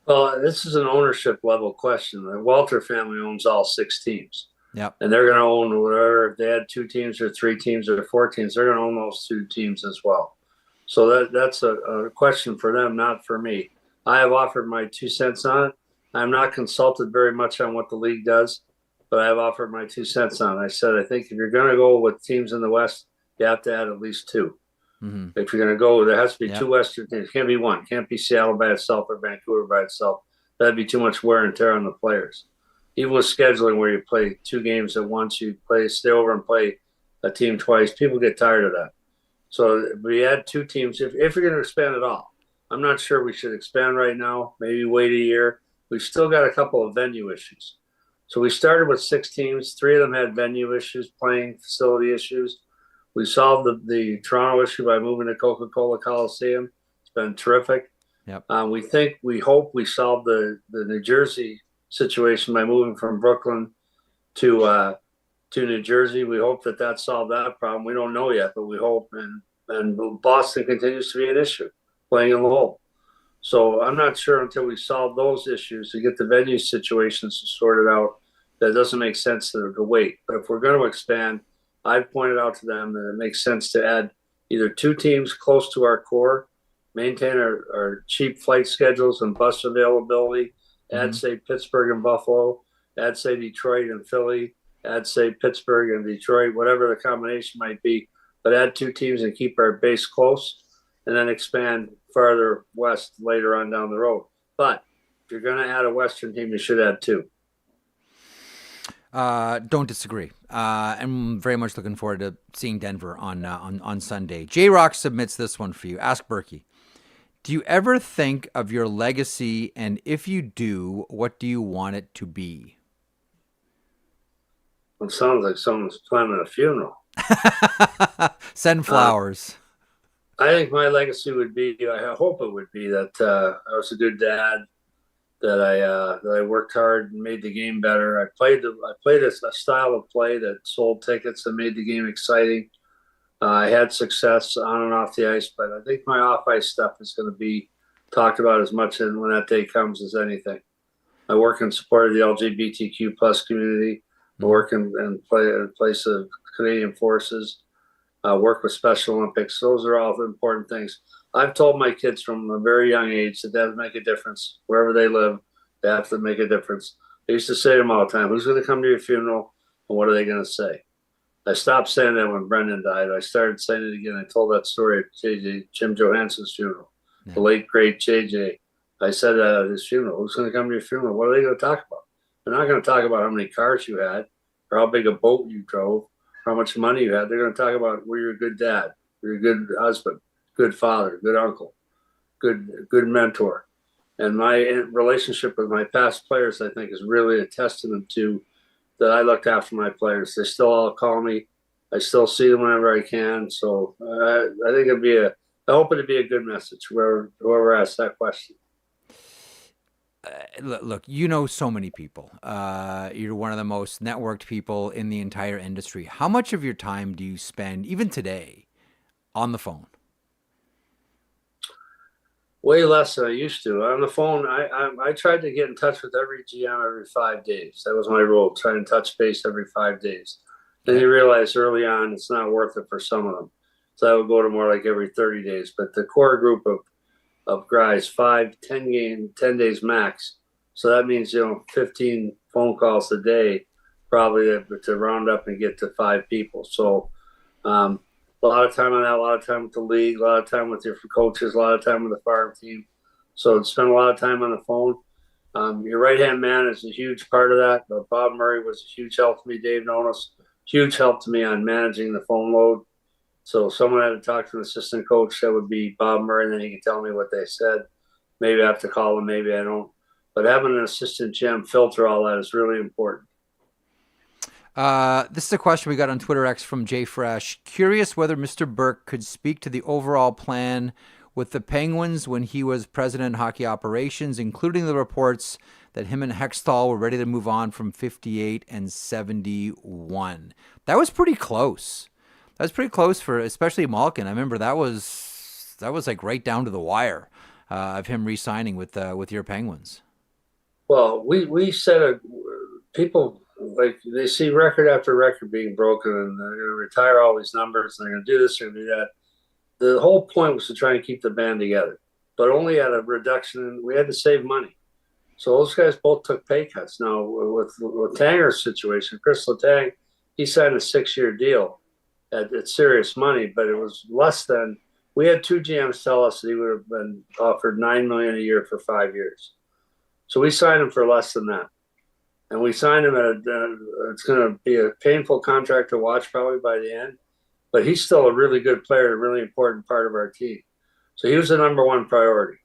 Well, this is an ownership level question. The Walter family owns all 6 teams. Yep. And they're going to own whatever. If they had 2 teams or 3 teams or 4 teams, they're going to own those 2 teams as well. So that's a question for them, not for me. I have offered my 2 cents on it. I'm not consulted very much on what the league does, but I have offered my 2 cents on it. I said, I think if you're going to go with teams in the West, you have to add at least 2. Mm-hmm. If you're going to go, there has to be 2 Western teams. It can't be 1. It can't be Seattle by itself or Vancouver by itself. That'd be too much wear and tear on the players. Even with scheduling where you play 2 games at once, you stay over and play a team twice. People get tired of that. So we add 2 teams. If you're going to expand at all, I'm not sure we should expand right now. Maybe wait a year. We've still got a couple of venue issues. So we started with 6 teams. 3 of them had venue issues, playing facility issues. We solved the Toronto issue by moving to Coca-Cola Coliseum. It's been terrific. Yep. We hope we solved the New Jersey situation by moving from Brooklyn to New Jersey. We hope that solved that problem. We don't know yet, but we hope. And Boston continues to be an issue, playing in the hole. So I'm not sure until we solve those issues to get the venue situations sorted out, that it doesn't make sense to wait. But if we're going to expand, I've pointed out to them that it makes sense to add either 2 teams close to our core, maintain our cheap flight schedules and bus availability, add, say, Pittsburgh and Buffalo, add, say, Detroit and Philly, add, say, Pittsburgh and Detroit, whatever the combination might be, but add 2 teams and keep our base close, and then expand farther west later on down the road. But if you're going to add a Western team, you should add 2. Don't disagree. I'm very much looking forward to seeing Denver on Sunday. J-Rock submits this one for you. Ask Burkie. Do you ever think of your legacy, and if you do, what do you want it to be? It sounds like someone's planning a funeral. Send flowers. I think my legacy would be, I hope it would be that I was a good dad, that I worked hard and made the game better. I played a style of play that sold tickets and made the game exciting. I had success on and off the ice, but I think my off-ice stuff is going to be talked about as much when that day comes as anything. I work in support of the LGBTQ plus community. I work in place of Canadian Forces. Work with Special Olympics. Those are all important things. I've told my kids from a very young age that they have to make a difference. Wherever they live, they have to make a difference. I used to say to them all the time, who's going to come to your funeral and what are they going to say? I stopped saying that when Brendan died. I started saying it again. I told that story at Jim Johansson's funeral, the late, great JJ. I said at his funeral, who's going to come to your funeral? What are they going to talk about? They're not going to talk about how many cars you had or how big a boat you drove, how much money you had. They're going to talk about were you a good dad, were you a good husband, good father, good uncle, good mentor. And my relationship with my past players, I think, is really a testament to that I looked after my players. They still all call me. I still see them whenever I can. So I think I hope it'd be a good message, whoever asked that question. Look, you know so many people. You're one of the most networked people in the entire industry. How much of your time do you spend, even today, on the phone? Way less than I used to. On the phone, I tried to get in touch with every GM every 5 days. That was my rule, try and touch base every 5 days. Then you realize early on it's not worth it for some of them. So I would go to more like every 30 days. But the core group of guys, 5, 10 days max. So that means, 15 phone calls a day, probably to round up and get to 5 people. So a lot of time on that, a lot of time with the league, a lot of time with your coaches, a lot of time with the farm team. So spend a lot of time on the phone. Your right-hand man is a huge part of that. Bob Murray was a huge help to me. Dave Nonis, huge help to me on managing the phone load. So if someone had to talk to an assistant coach, that would be Bob Murray, and then he can tell me what they said. Maybe I have to call them, maybe I don't. But having an assistant GM filter all that is really important. This is a question we got on Twitter X from Jay Fresh. Curious whether Mr. Burke could speak to the overall plan with the Penguins when he was president of hockey operations, including the reports that him and Hextall were ready to move on from 58 and 71. That was pretty close. That was pretty close for especially Malkin. I remember that was like right down to the wire of him re-signing with your Penguins. Well, we said people, like, they see record after record being broken, and they're going to retire all these numbers, and they're going to do this, they're going to do that. The whole point was to try and keep the band together, but only at a reduction. We had to save money. So those guys both took pay cuts. Now, with Letang's situation, Chris Letang, he signed a 6-year deal at serious money, but it was less than – we had 2 GMs tell us that he would have been offered $9 million a year for 5 years. So we signed him for less than that. And we signed him at it's going to be a painful contract to watch probably by the end, but he's still a really good player, a really important part of our team. So he was the number 1 priority.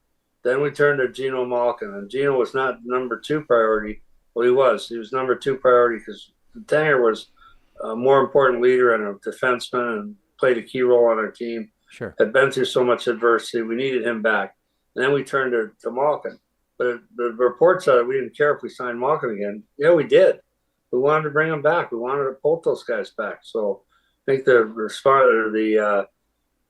Then we turned to Gino Malkin, and Gino was not number 2 priority. Well, he was. He was number 2 priority because Tanger was a more important leader and a defenseman and played a key role on our team. Sure. Had been through so much adversity. We needed him back. And then we turned to Malkin. But the reports said we didn't care if we signed Malkin again. Yeah, we did. We wanted to bring him back. We wanted to pull those guys back. So I think the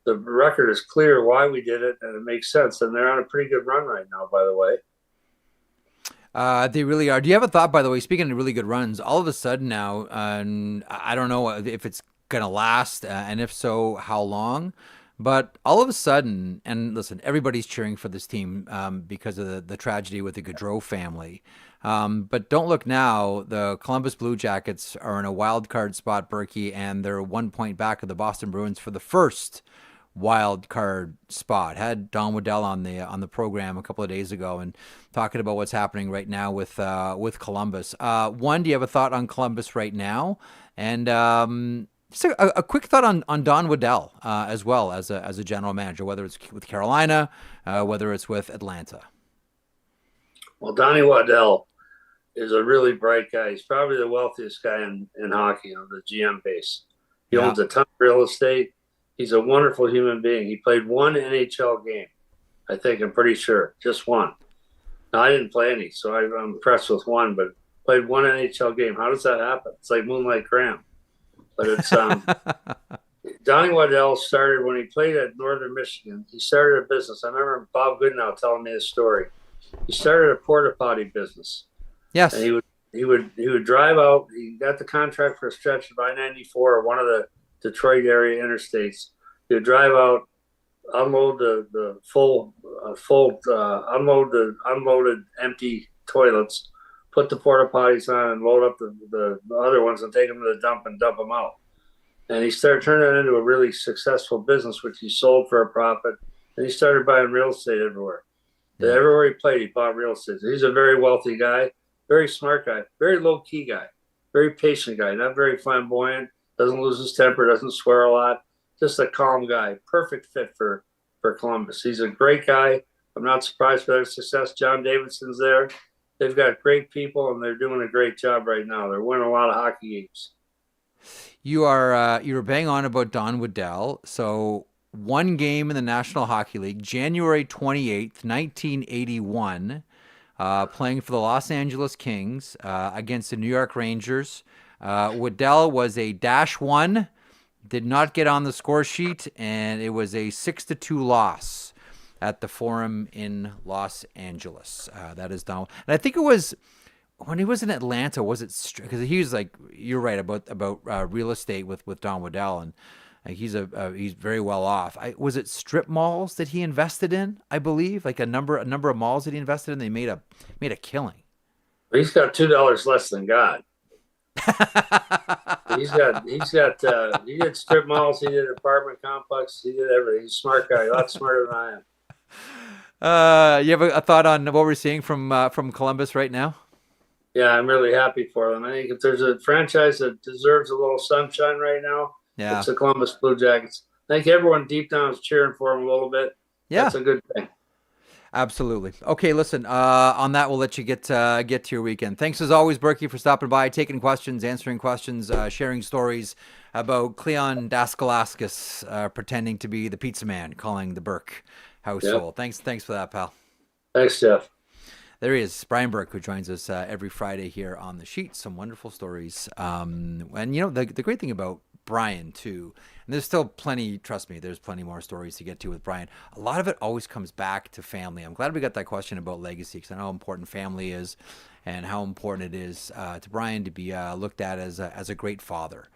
record is clear why we did it, and it makes sense. And they're on a pretty good run right now, by the way. They really are. Do you have a thought, by the way, speaking of really good runs, all of a sudden now, I don't know if it's going to last, and if so, how long? But all of a sudden, and listen, everybody's cheering for this team because of the tragedy with the Gaudreau family. But don't look now. The Columbus Blue Jackets are in a wild card spot, Burkie, and they're 1 point back of the Boston Bruins for the first wild card spot. Had Don Waddell on the program a couple of days ago and talking about what's happening right now with Columbus. One, do you have a thought on Columbus right now? And just a quick thought on Don Waddell as well as a general manager, whether it's with Carolina, whether it's with Atlanta. Well, Donnie Waddell is a really bright guy. He's probably the wealthiest guy in hockey on the GM base. He owns a ton of real estate. He's a wonderful human being. He played 1 NHL game, I think. I'm pretty sure, just 1. Now, I didn't play any, so I'm impressed with 1, but played 1 NHL game. How does that happen? It's like Moonlight Graham. But it's Donnie Waddell started when he played at Northern Michigan. He started a business. I remember Bob Goodenow telling me this story. He started a porta potty business. Yes. And he would drive out. He got the contract for a stretch of I-94 or one of the Detroit area interstates. He would drive out, unload the unloaded empty toilets, put the porta potties on, and load up the other ones and take them to the dump and dump them out. And he started turning it into a really successful business, which he sold for a profit. And he started buying real estate everywhere. Yeah. Everywhere he played, he bought real estate. He's a very wealthy guy, very smart guy, very low-key guy, very patient guy, not very flamboyant, doesn't lose his temper, doesn't swear a lot, just a calm guy. Perfect fit for Columbus. He's a great guy. I'm not surprised by their success. John Davidson's there. They've got great people, and they're doing a great job right now. They're winning a lot of hockey games. You were bang on about Don Waddell. So one game in the National Hockey League, January 28th, 1981, playing for the Los Angeles Kings against the New York Rangers. Waddell was a -1, did not get on the score sheet, and it was a 6-2 loss at the Forum in Los Angeles. That is Don. And I think it was when he was in Atlanta. Was it because he was like, you're right about real estate with Don Waddell, and he's very well off. Was it strip malls that he invested in? I believe like a number of malls that he invested in. They made a killing. He's got $2 less than God. He did strip malls, he did apartment complexes, he did everything. He's a smart guy, a lot smarter than I am. You have a thought on what we're seeing from Columbus right now? Yeah, I'm really happy for them. I think if there's a franchise that deserves a little sunshine right now, it's the Columbus Blue Jackets. I think everyone deep down is cheering for them a little bit. Yeah, that's a good thing. Absolutely. Okay, listen, on that, we'll let you get to your weekend. Thanks as always, Burkie, for stopping by, taking questions, answering questions, sharing stories about Cleon Daskalaskis pretending to be the pizza man, calling the Burke household. Yep. Thanks for that, pal. Thanks, Jeff. There he is, Brian Burke, who joins us every Friday here on The Sheet. Some wonderful stories. And, the great thing about Brian, too, and there's still plenty, trust me, there's plenty more stories to get to with Brian. A lot of it always comes back to family. I'm glad we got that question about legacy, because I know how important family is and how important it is to Brian to be looked at as a great father.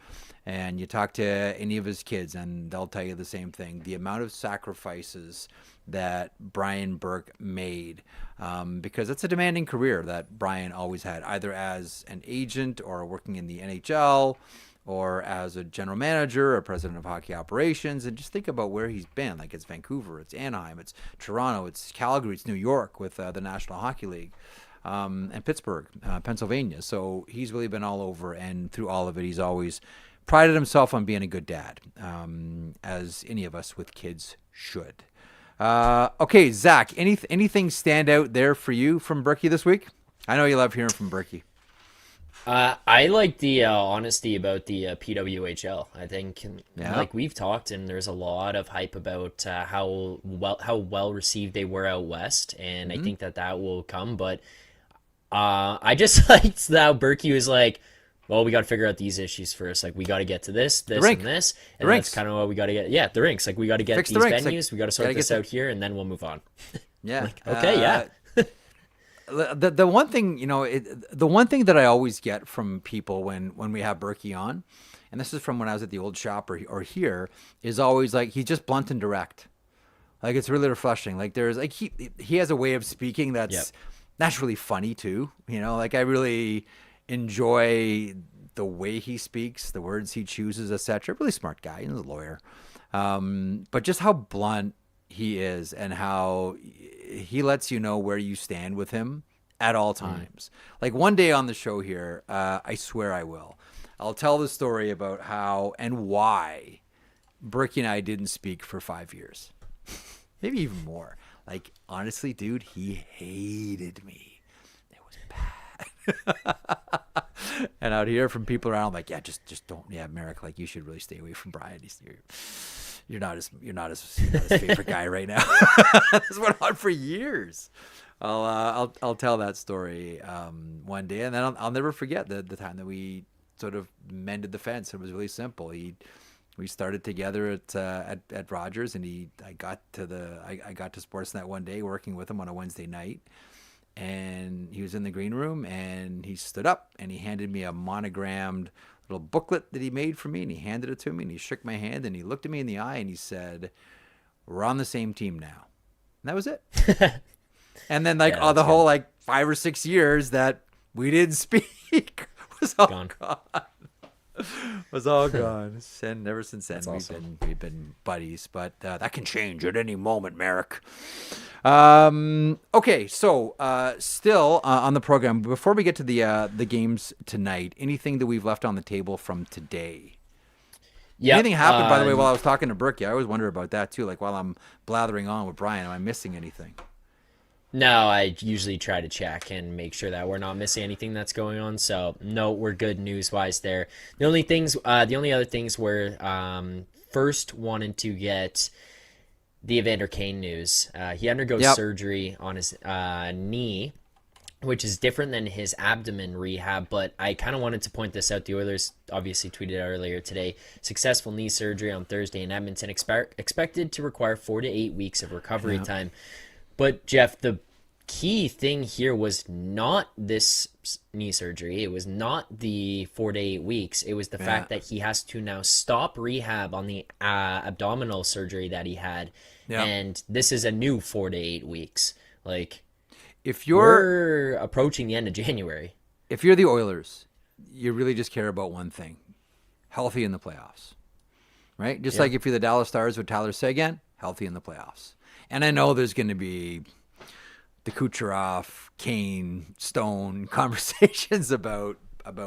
And you talk to any of his kids, and they'll tell you the same thing. The amount of sacrifices that Brian Burke made, because it's a demanding career that Brian always had, either as an agent or working in the NHL or as a general manager or president of hockey operations. And just think about where he's been. Like, it's Vancouver, it's Anaheim, it's Toronto, it's Calgary, it's New York with the National Hockey League, and Pittsburgh, Pennsylvania. So he's really been all over, and through all of it, he's always prided himself on being a good dad, as any of us with kids should. Okay, Zach, anything stand out there for you from Burkie this week? I know you love hearing from Burkie. I like the honesty about the PWHL. I think, like we've talked, and there's a lot of hype about how well received they were out west, and I think that will come. But I just liked how Burkie was like, well, we got to figure out these issues first. Like, we got to get to this, and this, and that's kind of what we got to get. Yeah, the rinks. Like, we got to get these venues. We got to sort this out here, and then we'll move on. Yeah. Okay. Yeah. The one thing, the one thing that I always get from people when we have Burkie on, and this is from when I was at the old shop or here, is always like, he's just blunt and direct. Like, it's really refreshing. Like, there's like, he has a way of speaking that's really funny too. Like, I really enjoy the way he speaks, the words he chooses, etc. Really smart guy. He's a lawyer. But just how blunt he is, and how he lets you know where you stand with him at all times. Like, one day on the show here, I swear I'll tell the story about how and why Burkie and I didn't speak for 5 years. Maybe even more. Like, honestly, dude, he hated me. It was bad. And I'd hear from people around, like, just don't, Marek, like, you should really stay away from Brian. You're not his favorite guy right now. This went on for years. I'll tell that story one day, and then I'll never forget the time that we sort of mended the fence. It was really simple. We started together at Rogers, and I got to Sportsnet one day working with him on a Wednesday night, and he was in the green room, and he stood up and he handed me a monogrammed little booklet that he made for me, and he handed it to me, and he shook my hand, and he looked at me in the eye, and he said, "We're on the same team now." And that was it. And then the whole 5 or 6 years that we didn't speak was all gone. Was all gone. And ever since then, we've been buddies. But that can change at any moment, Marek. Okay, so still on the program, before we get to the games tonight, anything that we've left on the table from today? Yeah. Anything happened, by the way, while I was talking to Burkie? I always wonder about that too. Like, while I'm blathering on with Brian, am I missing anything? No, I usually try to check and make sure that we're not missing anything that's going on. So no, we're good news wise there. The only other things were first wanted to get the Evander Kane news. He undergoes surgery on his knee, which is different than his abdomen rehab, but I kind of wanted to point this out. The Oilers obviously tweeted earlier today, successful knee surgery on Thursday in Edmonton, expected to require 4 to 8 weeks of recovery time. But Jeff, the key thing here was not this knee surgery. It was not the 4 to 8 weeks. It was the fact that he has to now stop rehab on the abdominal surgery that he had. And this is a new 4 to 8 weeks. Like, if we're approaching the end of January. If you're the Oilers, you really just care about one thing: healthy in the playoffs, right? Just like if you're the Dallas Stars with Tyler Seguin, healthy in the playoffs. And I know there's going to be the Kucherov, Kane, Stone conversations about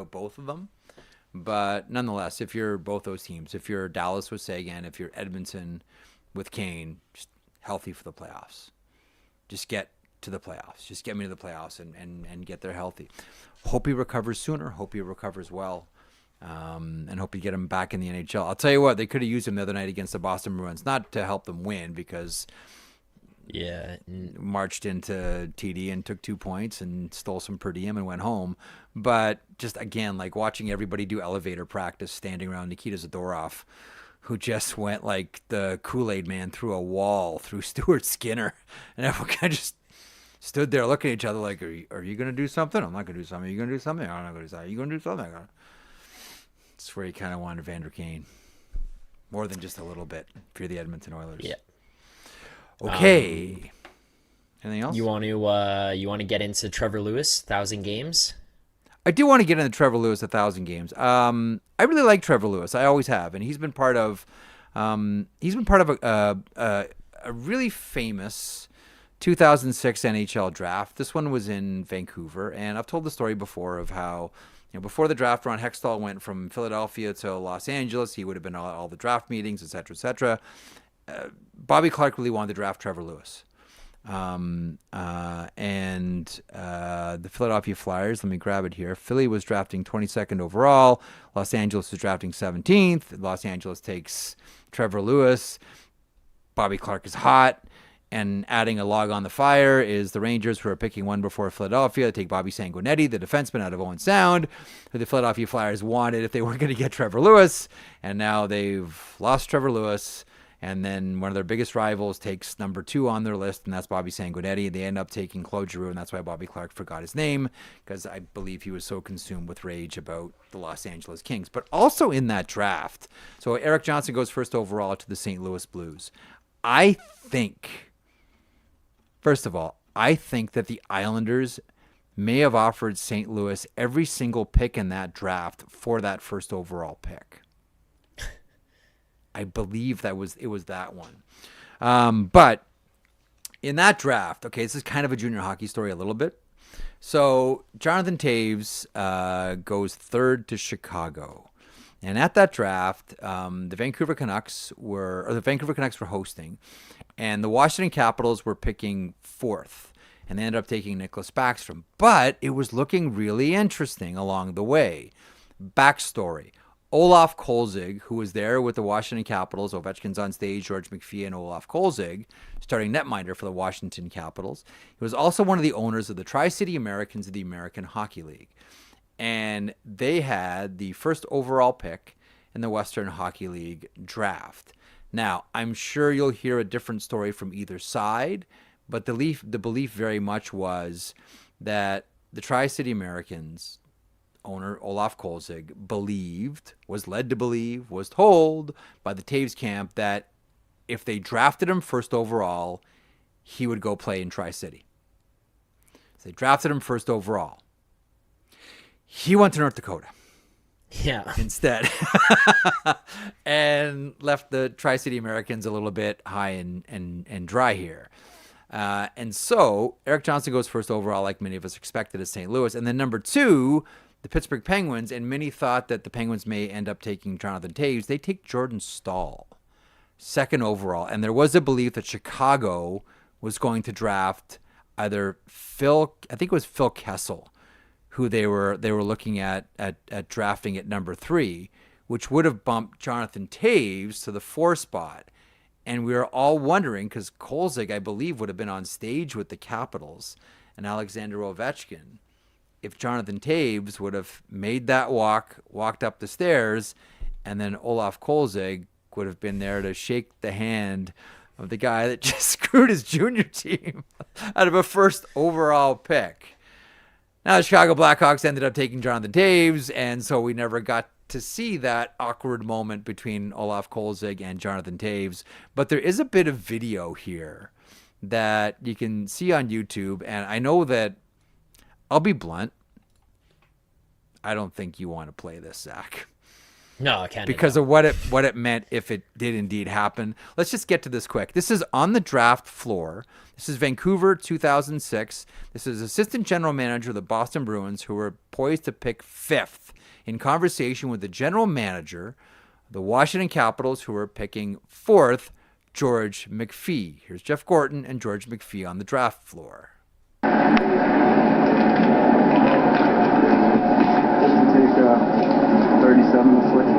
both of them. But nonetheless, if you're both those teams, if you're Dallas with Seguin, if you're Edmonton with Kane, just healthy for the playoffs. Just get to the playoffs. Just get me to the playoffs and get there healthy. Hope he recovers sooner. Hope he recovers well. And hope you get him back in the NHL. I'll tell you what, they could have used him the other night against the Boston Bruins, not to help them win because marched into TD and took 2 points and stole some per diem and went home. But just again, like watching everybody do elevator practice, standing around Nikita Zadorov, who just went like the Kool-Aid man through a wall through Stuart Skinner, and everyone kind of just stood there looking at each other like, are you going to do something? I'm not going to do something. Are you going to do something? I'm not going to do something. Are you going to do something? It's where you kind of wanted Evander Kane. More than just a little bit if you're the Edmonton Oilers. Yeah. Okay. Anything else? You want to get into Trevor Lewis, 1,000 games? I do want to get into Trevor Lewis, 1,000 games. I really like Trevor Lewis. I always have, and he's been part of a really famous 2006 NHL draft. This one was in Vancouver, and I've told the story before of how, before the draft, Ron Hextall went from Philadelphia to Los Angeles. He would have been at all the draft meetings, et cetera, et cetera. Bobby Clark really wanted to draft Trevor Lewis. And the Philadelphia Flyers, let me grab it here. Philly was drafting 22nd overall. Los Angeles was drafting 17th. Los Angeles takes Trevor Lewis. Bobby Clark is hot. And adding a log on the fire is the Rangers, who are picking one before Philadelphia. They take Bobby Sanguinetti, the defenseman out of Owen Sound, who the Philadelphia Flyers wanted if they weren't going to get Trevor Lewis. And now they've lost Trevor Lewis. And then one of their biggest rivals takes number 2 on their list, and that's Bobby Sanguinetti. They end up taking Claude Giroux, and that's why Bobby Clark forgot his name, because I believe he was so consumed with rage about the Los Angeles Kings. But also in that draft, so Eric Johnson goes first overall to the St. Louis Blues. I think that the Islanders may have offered St. Louis every single pick in that draft for that first overall pick. I believe it was that one. But in that draft, okay, this is kind of a junior hockey story a little bit. So Jonathan Toews goes third to Chicago. And at that draft, the Vancouver Canucks were hosting, and the Washington Capitals were picking fourth, and they ended up taking Nicholas Backstrom. But it was looking really interesting along the way. Backstory: Olaf Kolzig, who was there with the Washington Capitals, Ovechkin's on stage, George McPhee, and Olaf Kolzig, starting netminder for the Washington Capitals. He was also one of the owners of the Tri-City Americans of the American Hockey League. And they had the first overall pick in the Western Hockey League draft. Now, I'm sure you'll hear a different story from either side, but the belief very much was that the Tri-City Americans owner Olaf Kolzig was led to believe, was told by the Toews camp that if they drafted him first overall, he would go play in Tri-City. So they drafted him first overall. He went to North Dakota. Yeah. Instead. And left the Tri-City Americans a little bit high and dry here. And so Eric Johnson goes first overall, like many of us expected, as St. Louis. And then number 2, the Pittsburgh Penguins, and many thought that the Penguins may end up taking Jonathan Toews. They take Jordan Staal, second overall. And there was a belief that Chicago was going to draft either I think it was Phil Kessel, who they were looking at drafting at number 3, which would have bumped Jonathan Toews to the 4 spot. And we were all wondering, because Kolzig, I believe, would have been on stage with the Capitals and Alexander Ovechkin, if Jonathan Toews would have made that walked up the stairs, and then Olaf Kolzig would have been there to shake the hand of the guy that just screwed his junior team out of a first overall pick. Now the Chicago Blackhawks ended up taking Jonathan Toews, and so we never got to see that awkward moment between Olaf Kolzig and Jonathan Toews. But there is a bit of video here that you can see on YouTube, and I know that, I'll be blunt, I don't think you want to play this, Zach. No, I can't. Because of what it meant if it did indeed happen. Let's just get to this quick. This is on the draft floor. This is Vancouver 2006. This is assistant general manager of the Boston Bruins, who were poised to pick 5th, in conversation with the general manager of the Washington Capitals, who were picking 4th, George McPhee. Here's Jeff Gorton and George McPhee on the draft floor. Take 37 to switch.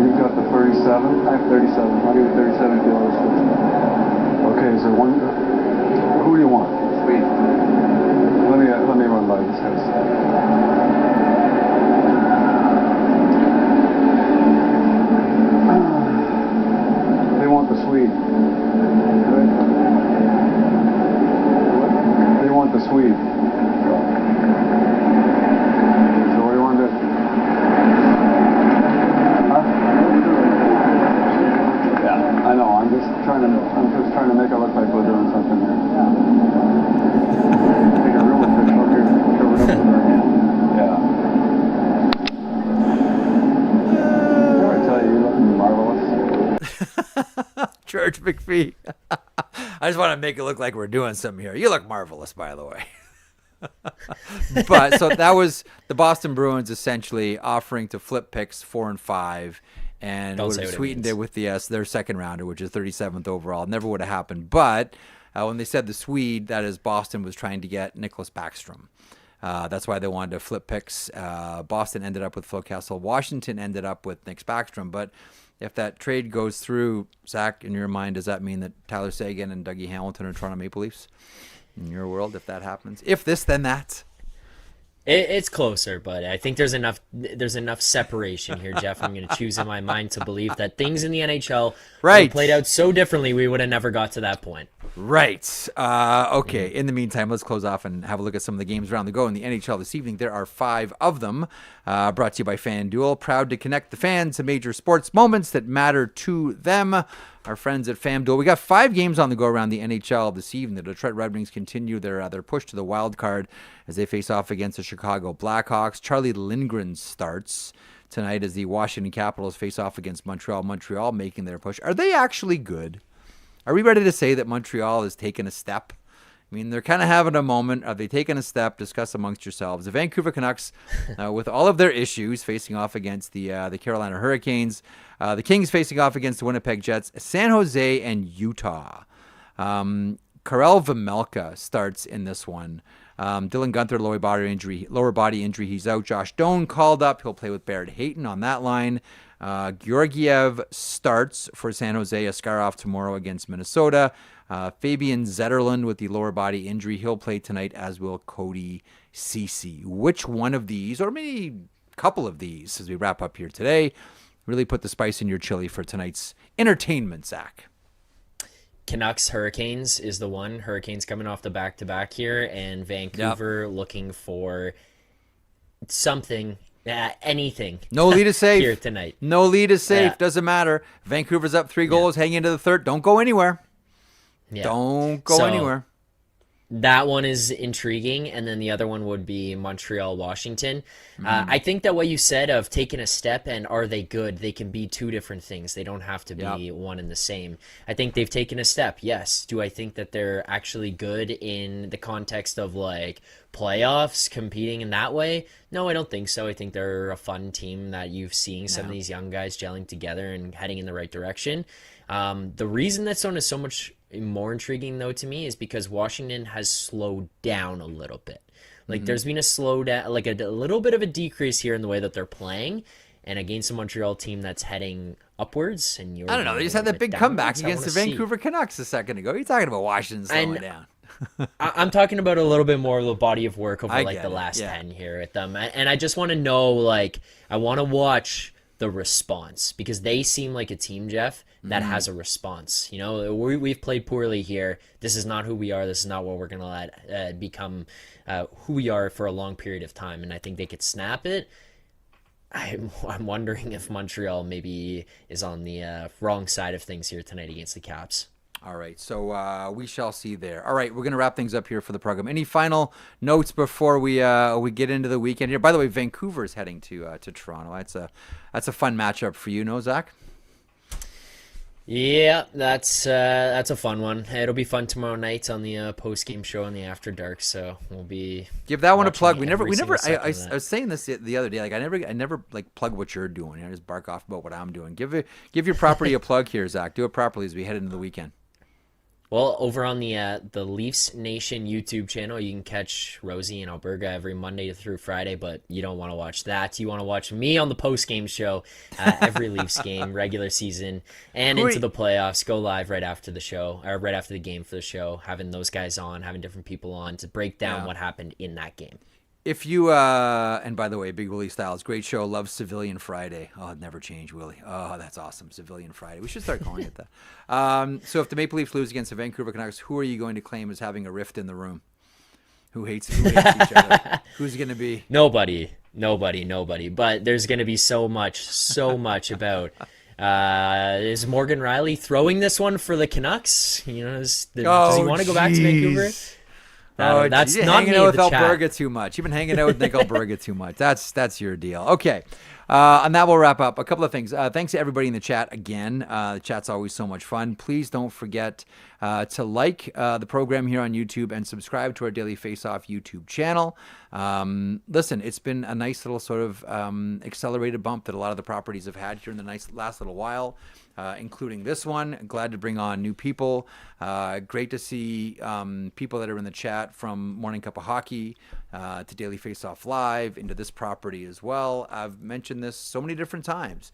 You've got the 37. I have 37. I'll give you 37 if you want to switch. Okay, is there one? Who do you want? Sweet. Let me run by this house. They want the Swede. They want the Swede. So what do you want to do? Huh? Yeah, I know. I'm just trying to make it look like we're doing something here. Take a real picture. Look here. Cover it up with our hand. Yeah. Did I ever tell you you're looking marvelous? George McPhee. I just want to make it look like we're doing something here. You look marvelous, by the way. But so that was the Boston Bruins essentially offering to flip picks 4 and 5, and would have sweetened it with their second rounder, which is 37th overall. Never would have happened. But when they said the Swede, that is, Boston was trying to get Nicholas Backstrom. That's why they wanted to flip picks. Boston ended up with Phil Kessel. Washington ended up with Nick Backstrom. But if that trade goes through, Zach, in your mind, does that mean that Tyler Seguin and Dougie Hamilton are Toronto Maple Leafs? In your world, if that happens, if this, then that. It's closer, but I think there's enough separation here, Jeff. I'm going to choose in my mind to believe that things in the NHL played out so differently, we would have never got to that point. Right. Okay. In the meantime, let's close off and have a look at some of the games around the go in the NHL this evening. There are 5 of them, brought to you by FanDuel. Proud to connect the fans to major sports moments that matter to them. Our friends at FanDuel. We got 5 games on the go around the NHL this evening. The Detroit Red Wings continue their push to the wild card as they face off against the Chicago Blackhawks. Charlie Lindgren starts tonight as the Washington Capitals face off against Montreal. Montreal making their push. Are they actually good? Are we ready to say that Montreal has taken a step? I mean, they're kind of having a moment. Are they taking a step? Discuss amongst yourselves. The Vancouver Canucks, with all of their issues, facing off against the Carolina Hurricanes. The Kings facing off against the Winnipeg Jets. San Jose and Utah. Karel Vejmelka starts in this one. Dylan Guenther, lower body injury. He's out. Josh Doan called up. He'll play with Barrett Hayton on that line. Georgiev starts for San Jose. Askarov tomorrow against Minnesota. Fabian Zetterlund with the lower body injury. He'll play tonight, as will Cody Ceci. Which one of these, or maybe a couple of these, as we wrap up here today, really put the spice in your chili for tonight's entertainment, Zach? Canucks Hurricanes is the one. Hurricanes coming off the back-to-back here, and Vancouver looking for something, anything. No lead is safe. Here tonight. No lead is safe. Doesn't matter. Vancouver's up 3 goals, hanging into the third. Don't go anywhere. Yeah. Don't go anywhere. That one is intriguing, and then the other one would be Montreal-Washington. I think that what you said of taking a step and are they good, they can be 2 different things. They don't have to be one and the same. I think they've taken a step, yes. Do I think that they're actually good in the context of like playoffs, competing in that way? No, I don't think so. I think they're a fun team that you've seen some of these young guys gelling together and heading in the right direction. The reason that zone is so much more intriguing though to me is because Washington has slowed down a little bit. Like there's been a slowdown, like a little bit of a decrease here in the way that they're playing, and against a Montreal team that's heading upwards. And I don't know. They just had that big comeback against the Vancouver Canucks a second ago. You're talking about Washington slowing down. I'm talking about a little bit more of the body of work over the last 10 here with them. And I just want to know, like, I want to watch the response because they seem like a team, Jeff, that has a response. You know, we've played poorly here. This is not who we are. This is not what we're going to let become who we are for a long period of time. And I think they could snap it. I'm wondering if Montreal maybe is on the wrong side of things here tonight against the Caps. All right, so we shall see there. All right, we're going to wrap things up here for the program. Any final notes before we get into the weekend here? By the way, Vancouver is heading to Toronto. That's a fun matchup for you, no, Zach? Yeah, that's a fun one. It'll be fun tomorrow night on the post game show on the After Dark. So we'll be give that one a plug. We never. I was saying this the other day. Like I never like plug what you're doing. I just bark off about what I'm doing. Give your property a plug here, Zach. Do it properly as we head into the weekend. Well, over on the Leafs Nation YouTube channel, you can catch Rosie and Alberga every Monday through Friday, but you don't want to watch that. You want to watch me on the post-game show every Leafs game, regular season, and into the playoffs. Go live right after the show, or right after the game for the show, having those guys on, having different people on to break down what happened in that game. If you, and by the way, Big Willie Styles, great show, loves Civilian Friday. Oh, it never changed, Willie. Oh, that's awesome, Civilian Friday. We should start calling it that. So if the Maple Leafs lose against the Vancouver Canucks, who are you going to claim as having a rift in the room? Who hates each other? Who's going to be? Nobody. But there's going to be so much about... is Morgan Riley throwing this one for the Canucks? You know, does he want to go back to Vancouver? That's you're not hanging out with Alberga too much. You've been hanging out with Nick Alberga too much. That's your deal. Okay. On that, we'll wrap up. A couple of things. Thanks to everybody in the chat again. The chat's always so much fun. Please don't forget to like the program here on YouTube and subscribe to our Daily Faceoff YouTube channel. Listen, it's been a nice little sort of accelerated bump that a lot of the properties have had here in the last little while. Including this one. Glad to bring on new people. Great to see people that are in the chat from Morning Cup of Hockey to Daily Faceoff Live into this property as well. I've mentioned this so many different times.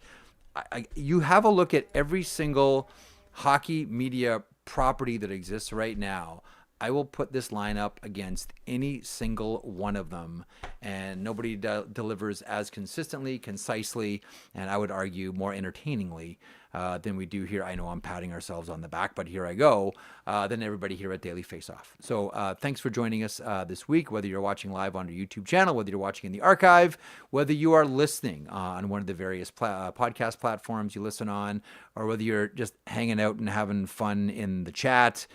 You have a look at every single hockey media property that exists right now. I will put this lineup against any single one of them, and nobody delivers as consistently, concisely, and I would argue more entertainingly than we do here. I know I'm patting ourselves on the back, but here I go, than everybody here at Daily Faceoff. So thanks for joining us this week, whether you're watching live on our YouTube channel, whether you're watching in the archive, whether you are listening on one of the various podcast platforms you listen on, or whether you're just hanging out and having fun in the chat,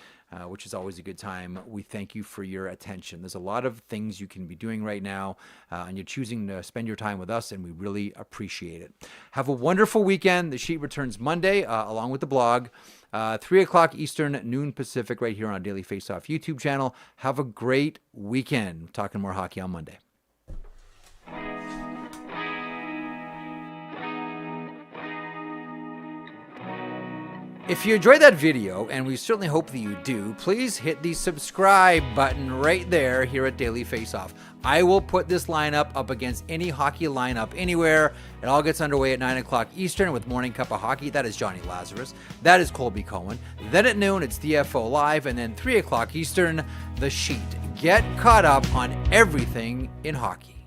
which is always a good time. We thank you for your attention. There's a lot of things you can be doing right now, and you're choosing to spend your time with us, and we really appreciate it. Have a wonderful weekend. The Sheet returns Monday, along with the blog, 3 o'clock Eastern, noon Pacific, right here on our Daily Faceoff YouTube channel. Have a great weekend. Talking more hockey on Monday. If you enjoyed that video, and we certainly hope that you do, please hit the subscribe button right there here at Daily Faceoff. I will put this lineup up against any hockey lineup anywhere. It all gets underway at 9 o'clock Eastern with Morning Cup of Hockey. That is Johnny Lazarus. That is Colby Cohen. Then at noon, it's DFO Live. And then 3 o'clock Eastern, The Sheet. Get caught up on everything in hockey.